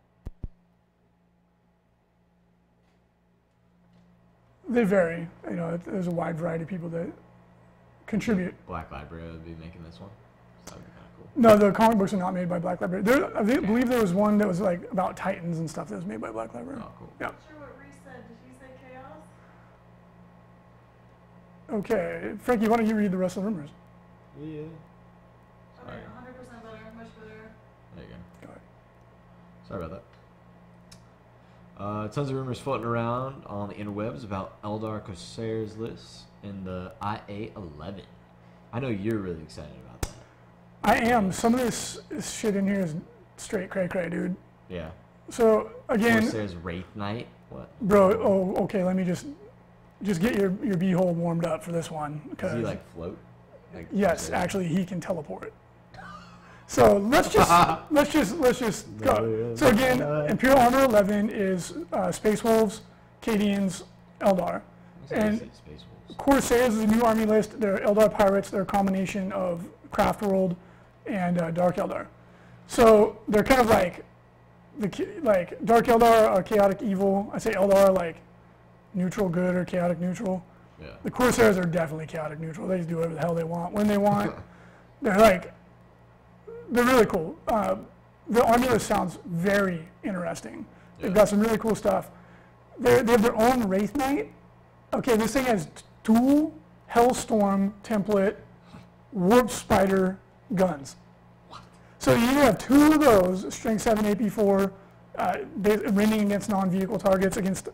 They vary. You know, there's a wide variety of people that contribute. Black Library would be making this one. So that would be kind of cool. No, the comic books are not made by Black Library. I believe there was one that was like about Titans and stuff that was made by Black Library. Oh, cool. Yeah. Not sure what Reese said. Did he say chaos? Okay, Frankie, why don't you read the rest of the rumors? Yeah. Okay, 100% better, much better. There you go. Go ahead. Sorry about that. Tons of rumors floating around on the interwebs about Eldar Corsairs lists in the IA-11. I know you're really excited about that. I am. Some of this shit in here is straight cray-cray, dude. Yeah. So, again... Corsairs Wraith Knight? What? Bro, okay, let me just get your beehole warmed up for this one. Does he, like, float? Like, yes, actually, he can teleport. So let's just go. So again, Imperial Armor 11 is Space Wolves, Cadians, Eldar. And Space Wolves. Corsairs is a new army list. They're Eldar pirates. They're a combination of Craft World and Dark Eldar. So they're kind of like Dark Eldar are chaotic evil. I say Eldar are like neutral good or chaotic neutral. Yeah. The Corsairs are definitely chaotic neutral. They just do whatever the hell they want when they want. They're really cool. The army list sounds very interesting. They've got some really cool stuff. They have their own Wraith Knight. Okay, this thing has dual Hellstorm template Warp Spider guns. What? So you have 2 of those, strength 7 AP4, raining against non-vehicle targets against...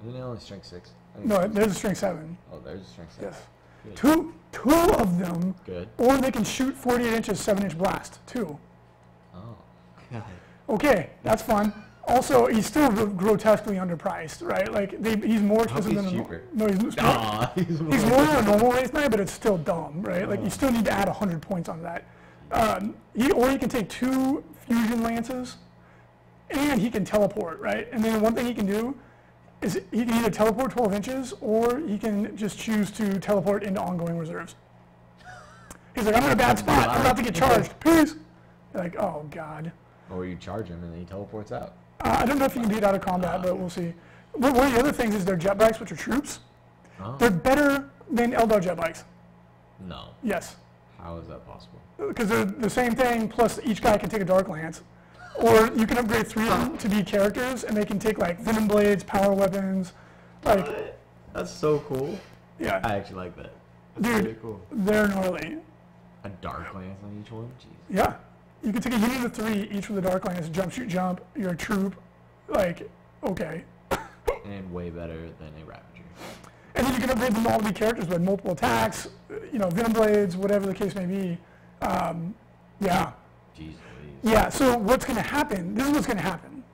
Isn't it only strength 6? No, there's a strength 7. Oh, there's a strength 7. Yes. Good. Two of them, Good. or they can shoot 48 inches, 7-inch blast, 2. Oh, God. Okay, that's fun. Also, he's still grotesquely underpriced, right? Like, he's more expensive than cheaper. He's more than a normal Wraith Knight, but it's still dumb, right? Like, you still need to add 100 points on that. Or he can take 2 fusion lances, and he can teleport, right? And then one thing he can do is he can either teleport 12 inches, or he can just choose to teleport into ongoing reserves. He's like, I'm in a bad spot. I'm about to get charged. Peace. You're like, oh, God. Or you charge him and then he teleports out. I don't know if you can do it out of combat, but we'll see. But one of the other things is their jet bikes, which are troops. Oh. They're better than Eldar jet bikes. No. Yes. How is that possible? Because they're the same thing, plus each guy can take a Dark Lance. Or you can upgrade 3 of them to be characters, and they can take like Venom Blades, Power Weapons. Like, That's so cool. Yeah. I actually like that. That's Dude, really cool. they're gnarly. A dark lance on each one? Jeez. Yeah. You can take a unit of 3, each with a dark lance, jump, shoot, jump. You're a troop. Like, okay. And way better than a Ravager. And then you can upgrade them all to be characters with multiple attacks, you know, venom blades, whatever the case may be. Yeah. Jeez Louise. Yeah, so what's going to happen, this is what's going to happen.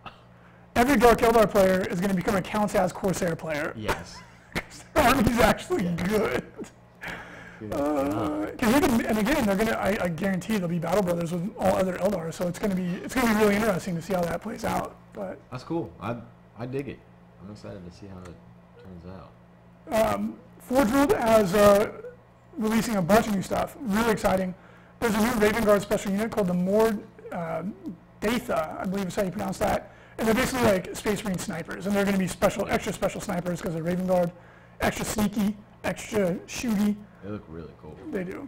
Every Dark Eldar player is going to become a Counts as Corsair player. Yes. Their army's actually good. And again, they're gonna. I guarantee they'll be battle brothers with all other Eldar, so it's gonna be really interesting to see how that plays out. But that's cool. I dig it. I'm excited to see how it turns out. Forge World has releasing a bunch of new stuff. Really exciting. There's a new Raven Guard special unit called the Mord Datha, I believe is how you pronounce that. And they're basically like Space Marine snipers, and they're going to be extra special snipers because they're Raven Guard, extra sneaky, extra shooty. They look really cool. They do.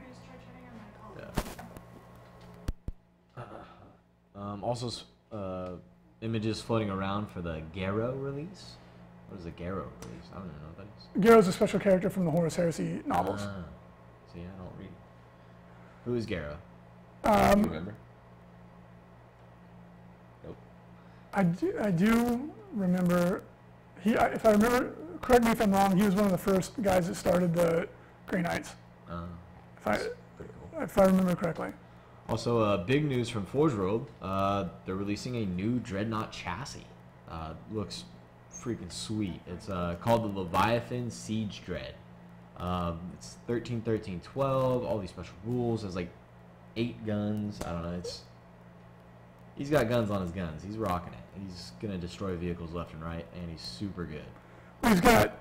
Yeah. Also, images floating around for the Garo release. What is a Garo release? I don't even know what that is. Garo's a special character from the Horus Heresy novels. See, I don't read. Who is Garo? Do you remember? Nope. I do remember. If I remember, correct me if I'm wrong. He was one of the first guys that started the Grey Knights. Pretty cool. If I remember correctly. Also, big news from Forge World. They're releasing a new Dreadnought chassis. Looks freaking sweet. It's called the Leviathan Siege Dread. It's 13, 13, 12. All these special rules. There's like 8 guns. I don't know. He's got guns on his guns. He's rocking it. He's gonna destroy vehicles left and right, and he's super good. He's got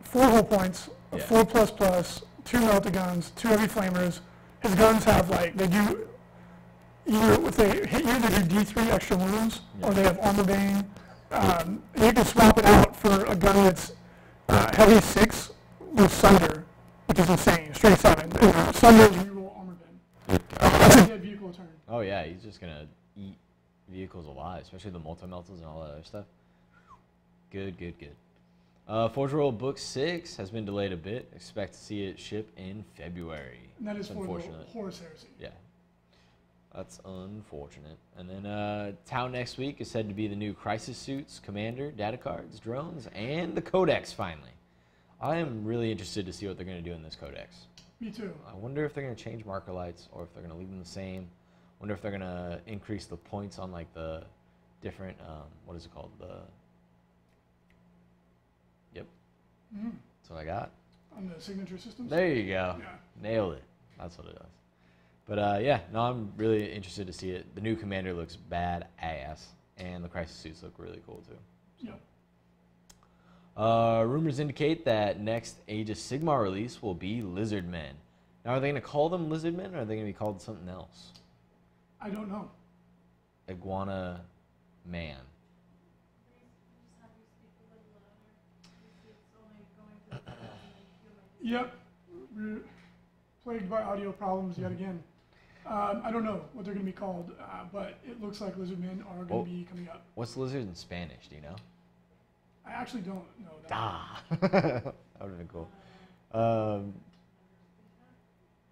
4 hull points, a 4++, 2 melta guns, 2 heavy flamers. His guns have like they do either if they hit you, they do D3 extra wounds, or they have armor bane. You can swap it out for a gun that's heavy 6 with Sunder, which is insane. Straight 7. Sunder is reroll armor bane. That's a dead vehicle turn. Oh yeah, he's just gonna eat vehicles alive, especially the multi-meltas and all that other stuff. Good, good, good. Forge World Book 6 has been delayed a bit. Expect to see it ship in February. And that is for the Horus Heresy. Yeah. That's unfortunate. And then Town next week is said to be the new Crisis Suits, Commander, data cards, drones, and the Codex finally. I am really interested to see what they're going to do in this Codex. Me too. I wonder if they're going to change marker lights or if they're going to leave them the same. I wonder if they're going to increase the points on like the different, what is it called? Yep. Mm-hmm. That's what I got. On the signature systems? There you go. Yeah. Nailed it. That's what it does. But yeah, no, I'm really interested to see it. The new Commander looks badass, and the Crisis Suits look really cool too. Yep. Rumors indicate that next Age of Sigmar release will be Lizardmen. Now, are they going to call them Lizardmen, or are they going to be called something else? I don't know. Iguana Man. Yep. We're plagued by audio problems yet again. I don't know what they're going to be called, but it looks like Lizardmen are going to be coming up. What's lizard in Spanish? Do you know? I actually don't know that. That would have been cool.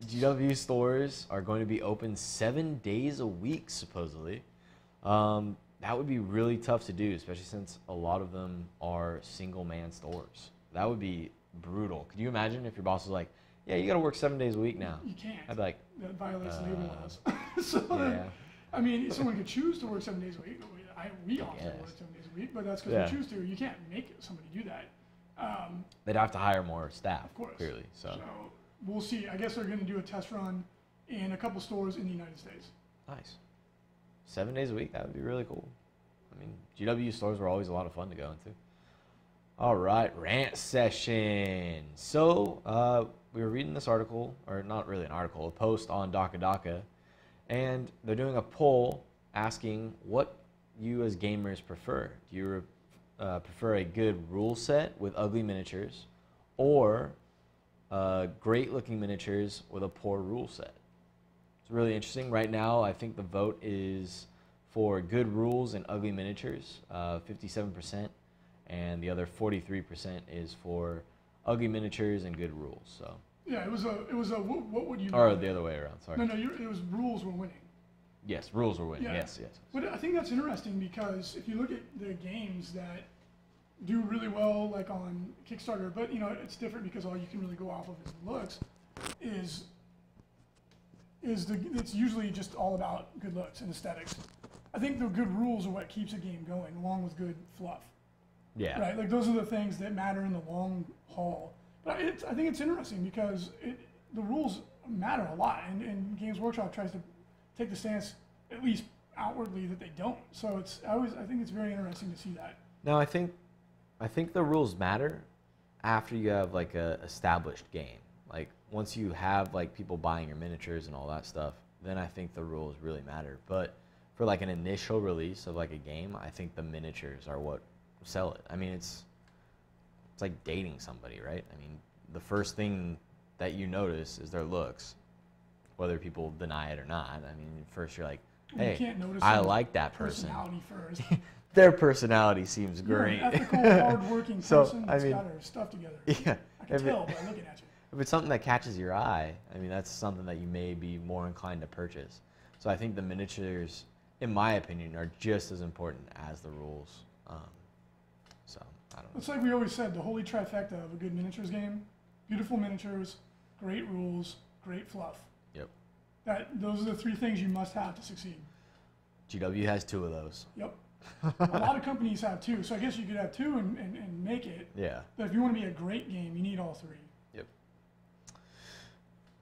GW stores are going to be open 7 days a week, supposedly. That would be really tough to do, especially since a lot of them are single-man stores. That would be brutal. Could you imagine if your boss was like, yeah, you got to work 7 days a week now? You can't. I'd be like, that violates labor laws. So, yeah. I mean, someone could choose to work 7 days a week. We often work 7 days a week, but that's because we choose to. You can't make somebody do that. They'd have to hire more staff, of course. clearly. So we'll see. I guess they're going to do a test run in a couple stores in the United States. Nice. 7 days a week, that would be really cool. I mean, GW stores were always a lot of fun to go into. All right, rant session. So we were reading this article, or not really an article, a post on Daka, and they're doing a poll asking what you as gamers prefer. Do you prefer a good rule set with ugly miniatures, or great looking miniatures with a poor rule set? It's really interesting. Right now, I think the vote is for good rules and ugly miniatures, 57%, and the other 43% is for ugly miniatures and good rules. So. Yeah, it was a what would you? Or the other way around. Sorry. No, it was rules were winning. Yes, rules were winning. Yeah. Yes. But I think that's interesting because if you look at the games that do really well, like on Kickstarter, but it's different because all you can really go off of is the looks. It's usually just all about good looks and aesthetics. I think the good rules are what keeps a game going, along with good fluff. Yeah. Right. Like those are the things that matter in the long haul. But I think it's interesting because the rules matter a lot, and Games Workshop tries to take the stance, at least outwardly, that they don't. So I think it's very interesting to see that. No, I think the rules matter after you have like a established game. Like once you have like people buying your miniatures and all that stuff, then I think the rules really matter. But for like an initial release of like a game, I think the miniatures are what sell it. I mean, it's like dating somebody, right? I mean, the first thing that you notice is their looks, whether people deny it or not. I mean, first you're like, hey, you can't notice I like that person. Personality first. Their personality seems great. You're an ethical, hardworking person that's got her stuff together. Yeah. I can tell by looking at you. If it's something that catches your eye, I mean, that's something that you may be more inclined to purchase. So I think the miniatures, in my opinion, are just as important as the rules. So, I don't know. It's like we always said, the holy trifecta of a good miniatures game: beautiful miniatures, great rules, great fluff. Yep. Those are the three things you must have to succeed. GW has 2 of those. Yep. A lot of companies have 2, so I guess you could have 2 and make it. Yeah. But if you want to be a great game, you need all 3. Yep.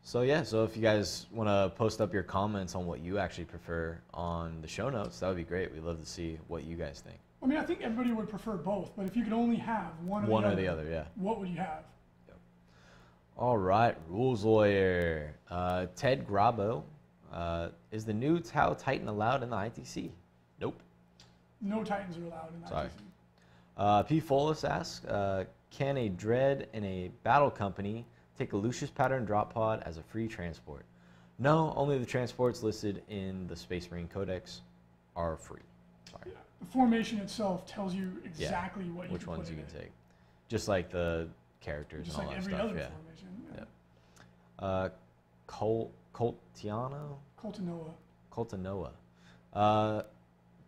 So yeah, so if you guys want to post up your comments on what you actually prefer on the show notes, that would be great. We'd love to see what you guys think. I mean, I think everybody would prefer both, but if you could only have one or the other, yeah. What would you have? Yep. All right, rules lawyer. Ted Grabo. Is the new Tau Titan allowed in the ITC? Nope. No Titans are allowed in the Sorry. ITC. P. Folis asks, can a Dread in a battle company take a Lucius pattern drop pod as a free transport? No, only the transports listed in the Space Marine Codex are free. Sorry. Yeah. The formation itself tells you exactly which ones you can take. Just like the characters just and all like that every stuff. other formation. Yeah. Coltanoa.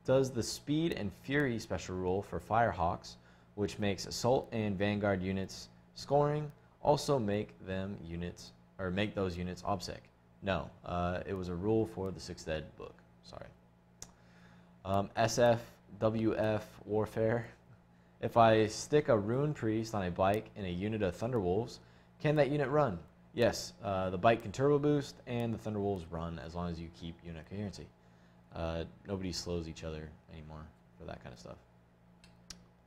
Does the Speed and Fury special rule for Firehawks, which makes Assault and Vanguard units scoring, also make those units OBSEC? No, it was a rule for the 6th Ed book. Sorry. SFWF Warfare. If I stick a Rune Priest on a bike in a unit of Thunderwolves, can that unit run? Yes, the bike can turbo boost and the Thunderwolves run as long as you keep unit coherency. Nobody slows each other anymore for that kind of stuff.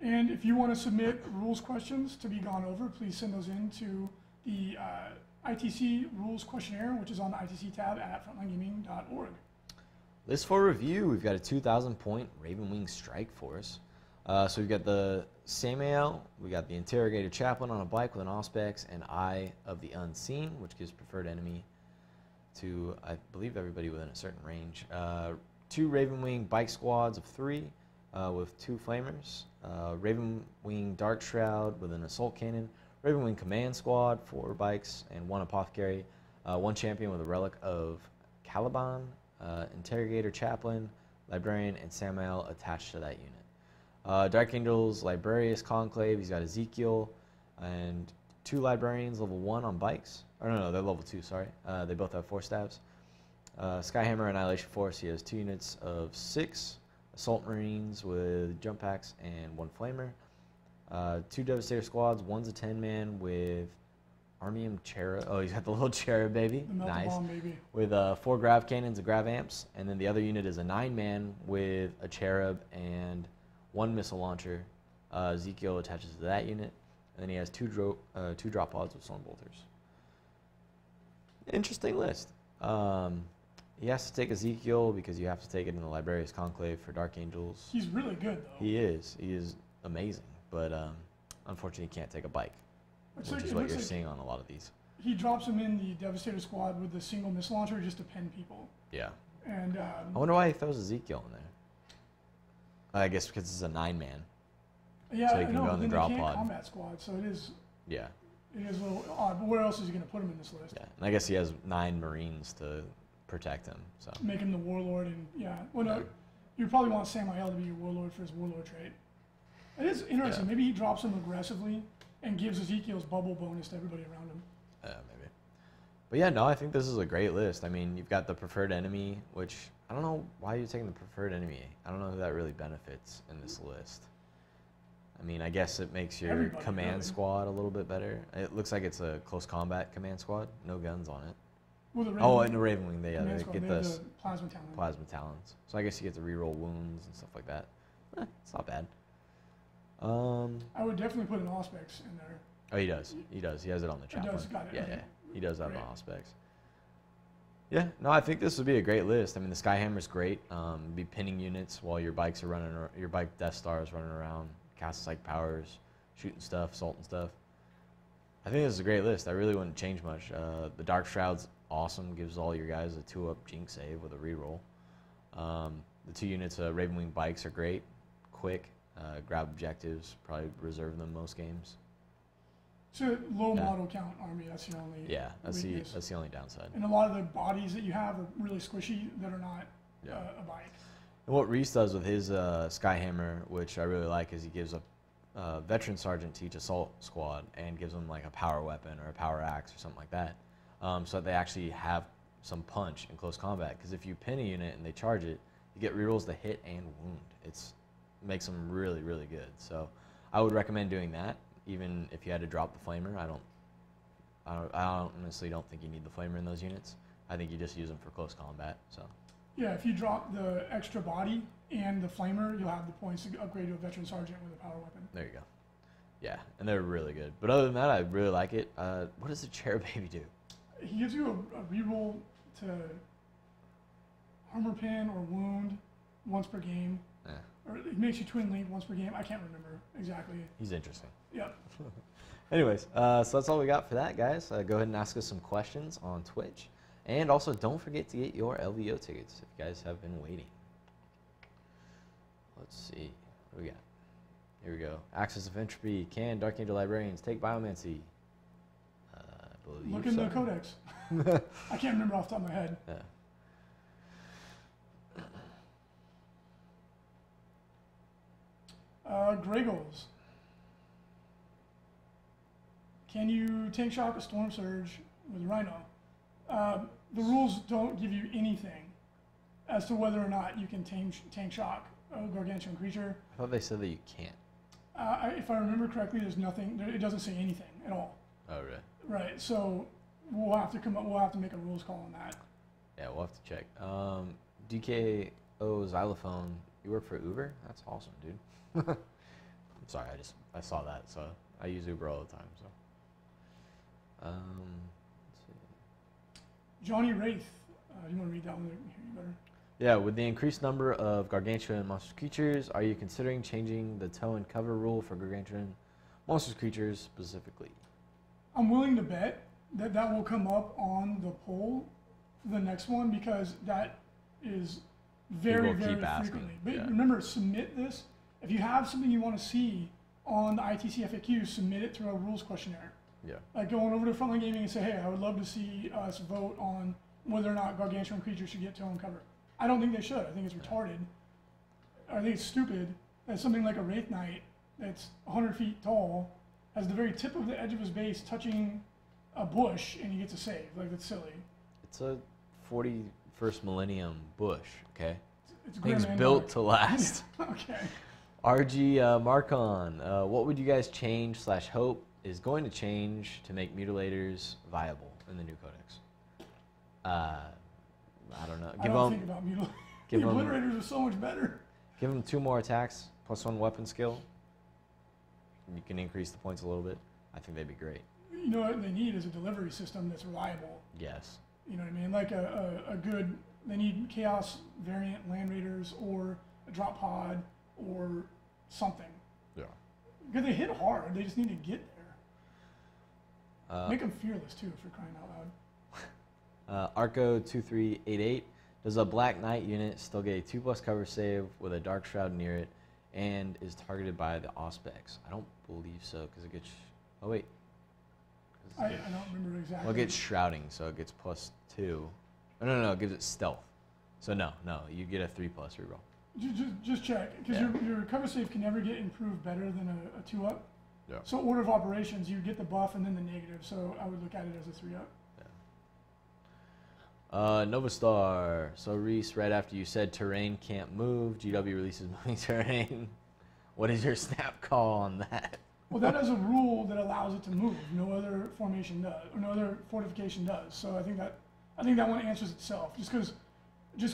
And if you want to submit rules questions to be gone over, please send those in to the ITC Rules Questionnaire, which is on the ITC tab at frontlinegaming.org. List for review, we've got a 2,000-point Ravenwing Strike Force. So we've got the Samael, we got the Interrogator Chaplain on a bike with an Auspex and Eye of the Unseen, which gives preferred enemy to, I believe, everybody within a certain range. 2 Ravenwing Bike Squads of 3 with 2 Flamers. Ravenwing Dark Shroud with an Assault Cannon. Ravenwing Command Squad, 4 bikes and 1 Apothecary. 1 Champion with a Relic of Caliban. Interrogator Chaplain, Librarian, and Samael attached to that unit. Dark Angels, Librarius Conclave, he's got Ezekiel, and 2 Librarians, level 1 on bikes. Or no, they're level 2, sorry. They both have 4 staves. Skyhammer Annihilation Force, he has 2 units of 6. Assault Marines with jump packs and 1 Flamer. 2 Devastator Squads, one's a 10-man with Armium Cherub. Oh, he's got the little Cherub baby. Nice. Bomb, baby. With 4 Grav Cannons and Grav Amps. And then the other unit is a 9-man with a Cherub and 1 Missile Launcher. Ezekiel attaches to that unit. And then he has 2 drop pods with Storm Bolters. Interesting list. He has to take Ezekiel because you have to take it in the Librarius Conclave for Dark Angels. He's really good, though. He is. He is amazing. But unfortunately, he can't take a bike. Which is what you're seeing on a lot of these. He drops him in the Devastator Squad with the single missile launcher just to pen people. Yeah. And I wonder why he throws Ezekiel in there. I guess because it's a 9-man. Yeah, so he can go in the drop they can't pod. combat squad, so it is. Yeah. It is a little odd, but where else is he going to put him in this list? Yeah, and I guess he has 9 Marines to protect him. So Make him the warlord, and yeah. Well, no, you probably want Samael to be your warlord for his warlord trait. It is interesting. Yeah. Maybe he drops him aggressively and gives Ezekiel's bubble bonus to everybody around him. maybe. But yeah, no, I think this is a great list. I mean, you've got the preferred enemy, which I don't know why you're taking the preferred enemy. I don't know who that really benefits in this list. I mean, I guess it makes your Everybody, command really. squad a little bit better. It looks like it's a close combat command squad, no guns on it. Well, the Oh, and the Raven Wing, they command squad, get they have this the plasma talent. plasma talons. So I guess you get to reroll wounds and stuff like that. It's not bad. I would definitely put an Auspex in there. Oh, he does. He does. He has it on the chat. does, got it, Yeah, okay. yeah. He does have the Great. Auspex. Yeah, no, I think this would be a great list. I mean, the Skyhammer's great. Be pinning units while your bikes are running, or your bike Death Star is running around, casting psych powers, shooting stuff, assaulting stuff. I think this is a great list. I really wouldn't change much. The Dark Shroud's awesome. Gives all your guys a 2-up Jinx save with a reroll. The 2 units of Raven Wing bikes are great, quick, grab objectives, probably reserve them most games. So low Yeah. model count army, that's the only Yeah, that's weakness. the only downside. And a lot of the bodies that you have are really squishy that are not Yeah. a bike. And what Reese does with his Skyhammer, which I really like, is he gives a veteran sergeant to each assault squad and gives them like a power weapon or a power axe or something like that, so that they actually have some punch in close combat. Because if you pin a unit and they charge it, you get rerolls to hit and wound. It makes them really, really good. So I would recommend doing that, even if you had to drop the flamer. I honestly don't think you need the flamer in those units. I think you just use them for close combat. So. Yeah, if you drop the extra body and the flamer, you'll have the points to upgrade to a veteran sergeant with a power weapon. There you go. Yeah, and they're really good. But other than that, I really like it. What does the Cherub Baby do? He gives you a reroll to armor pin or wound once per game. Yeah, Or it makes you twin link once per game. I can't remember exactly. he's interesting. Yep. Anyways, so that's all we got for that, guys. Go ahead and ask us some questions on Twitch. And also, don't forget to get your LVO tickets if you guys have been waiting. Let's see. What do we got? Here we go. Axis of Entropy. Can Dark Angel Librarians take Biomancy? I believe Look in so. the codex. I can't remember off the top of my head. Yeah. Gray goals. Can you tank shock a storm surge with Rhino? The rules don't give you anything as to whether or not you can tank shock a gargantuan creature. I thought they said that you can't. If I remember correctly, there's nothing. It doesn't say anything at all. Oh, really? Right. So we'll have to come up. We'll have to make a rules call on that. Yeah, we'll have to check. DKO Xylophone. You work for Uber? That's awesome, dude. I'm sorry, I saw that, so I use Uber all the time. So, let's see. Johnny Wraith. Do you want to read that one? Hear you better. Yeah, with the increased number of gargantuan monstrous creatures, are you considering changing the toe and cover rule for gargantuan monstrous creatures specifically? I'm willing to bet that that will come up on the poll for the next one because that is very, People very keep asking, frequently. But yeah. remember, submit this. If you have something you want to see on the ITC FAQ, submit it through a rules questionnaire. Yeah. Like going over to Frontline Gaming and say, hey, I would love to see us vote on whether or not gargantuan creatures should get toe and cover. I don't think they should. I think it's retarded. I think it's stupid that something like a Wraith Knight that's 100 feet tall has the very tip of the edge of his base touching a bush and he gets a save. Like, that's silly. It's a 41st millennium bush, okay? It's Things grim built and to last. dark. Okay. RG Marcon, what would you guys change / hope is going to change to make mutilators viable in the new codex? I don't know. I don't think about mutilate. The give 'em- obliterators are so much better. Give them 2 more attacks, +1 weapon skill. You can increase the points a little bit. I think they'd be great. You know what they need is a delivery system that's reliable. Yes. You know what I mean? Like a good, they need Chaos variant Land Raiders or a drop pod or something. Yeah. Because they hit hard, they just need to get there. Uh, Make them fearless too, for crying out loud. Arco 2388. Does a Black Knight unit still get a 2+ cover save with a Dark Shroud near it and is targeted by the Auspex? I don't believe so because it gets. Oh wait. I don't remember exactly. Well, it gets shrouding, so it gets +2. Oh, no, it gives it stealth. So no, you get a 3+ reroll. Just check, because your cover save can never get improved better than a 2-up. Yeah. So order of operations, you get the buff and then the negative. So I would look at it as a 3-up. Yeah. Nova Star. So Reese, right after you said terrain can't move, GW releases moving terrain. What is your snap call on that? Well, that is a rule that allows it to move. No other formation does, or no other fortification does. So I think that one answers itself. Just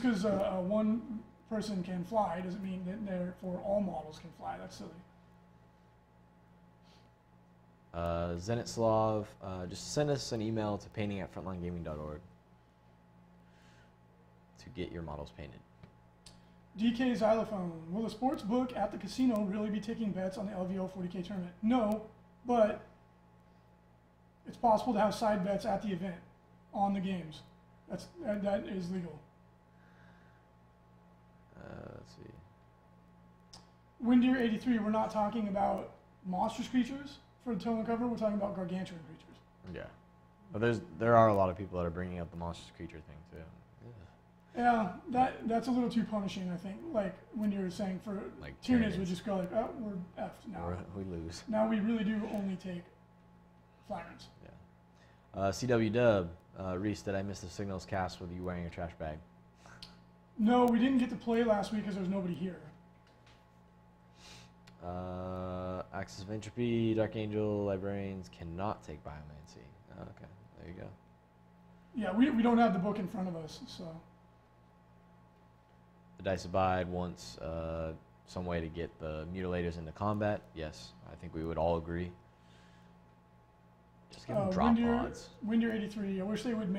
because one person can fly doesn't mean that therefore all models can fly. That's silly. Zenitslav, just send us an email to painting@frontlinegaming.org to get your models painted. DK Xylophone, will the sports book at the casino really be taking bets on the LVO 40K tournament? No, but it's possible to have side bets at the event on the games. That is legal. Let's see. Windeer 83, we're not talking about monstrous creatures for the total cover. We're talking about gargantuan creatures. Yeah, but there are a lot of people that are bringing up the monstrous creature thing too. Yeah, that's a little too punishing, I think. Like when you're saying for like Tyranids would just go like, oh, we're effed now. We lose. Now we really do only take flagrants. Yeah. CW Dub, Reese, did I miss the signals cast with you wearing a trash bag? No, we didn't get to play last week because there was nobody here. Axis of Entropy, Dark Angel, Librarians cannot take Biomancy. Oh, okay, there you go. Yeah, we don't have the book in front of us, so. The Dice Abide wants some way to get the Mutilators into combat. Yes, I think we would all agree. Just give them drop pods. Windeer 83, I wish they would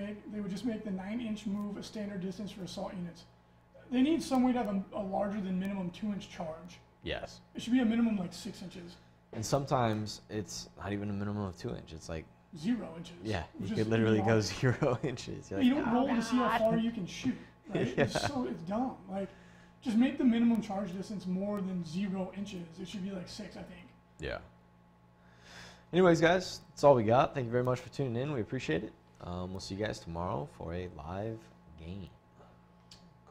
just make the 9-inch move a standard distance for assault units. They need some way to have a larger than minimum 2-inch charge. Yes. It should be a minimum like 6 inches. And sometimes it's not even a minimum of 2 inches. It's like 0 inches. Yeah, you could literally go 0 inches. You're like, you don't roll to see how far you can shoot. Right? Yeah. It's dumb. Like, just make the minimum charge distance more than 0 inches. It should be like 6, I think. Yeah. Anyways, guys, that's all we got. Thank you very much for tuning in. We appreciate it. We'll see you guys tomorrow for a live game.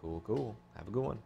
Cool. Have a good one.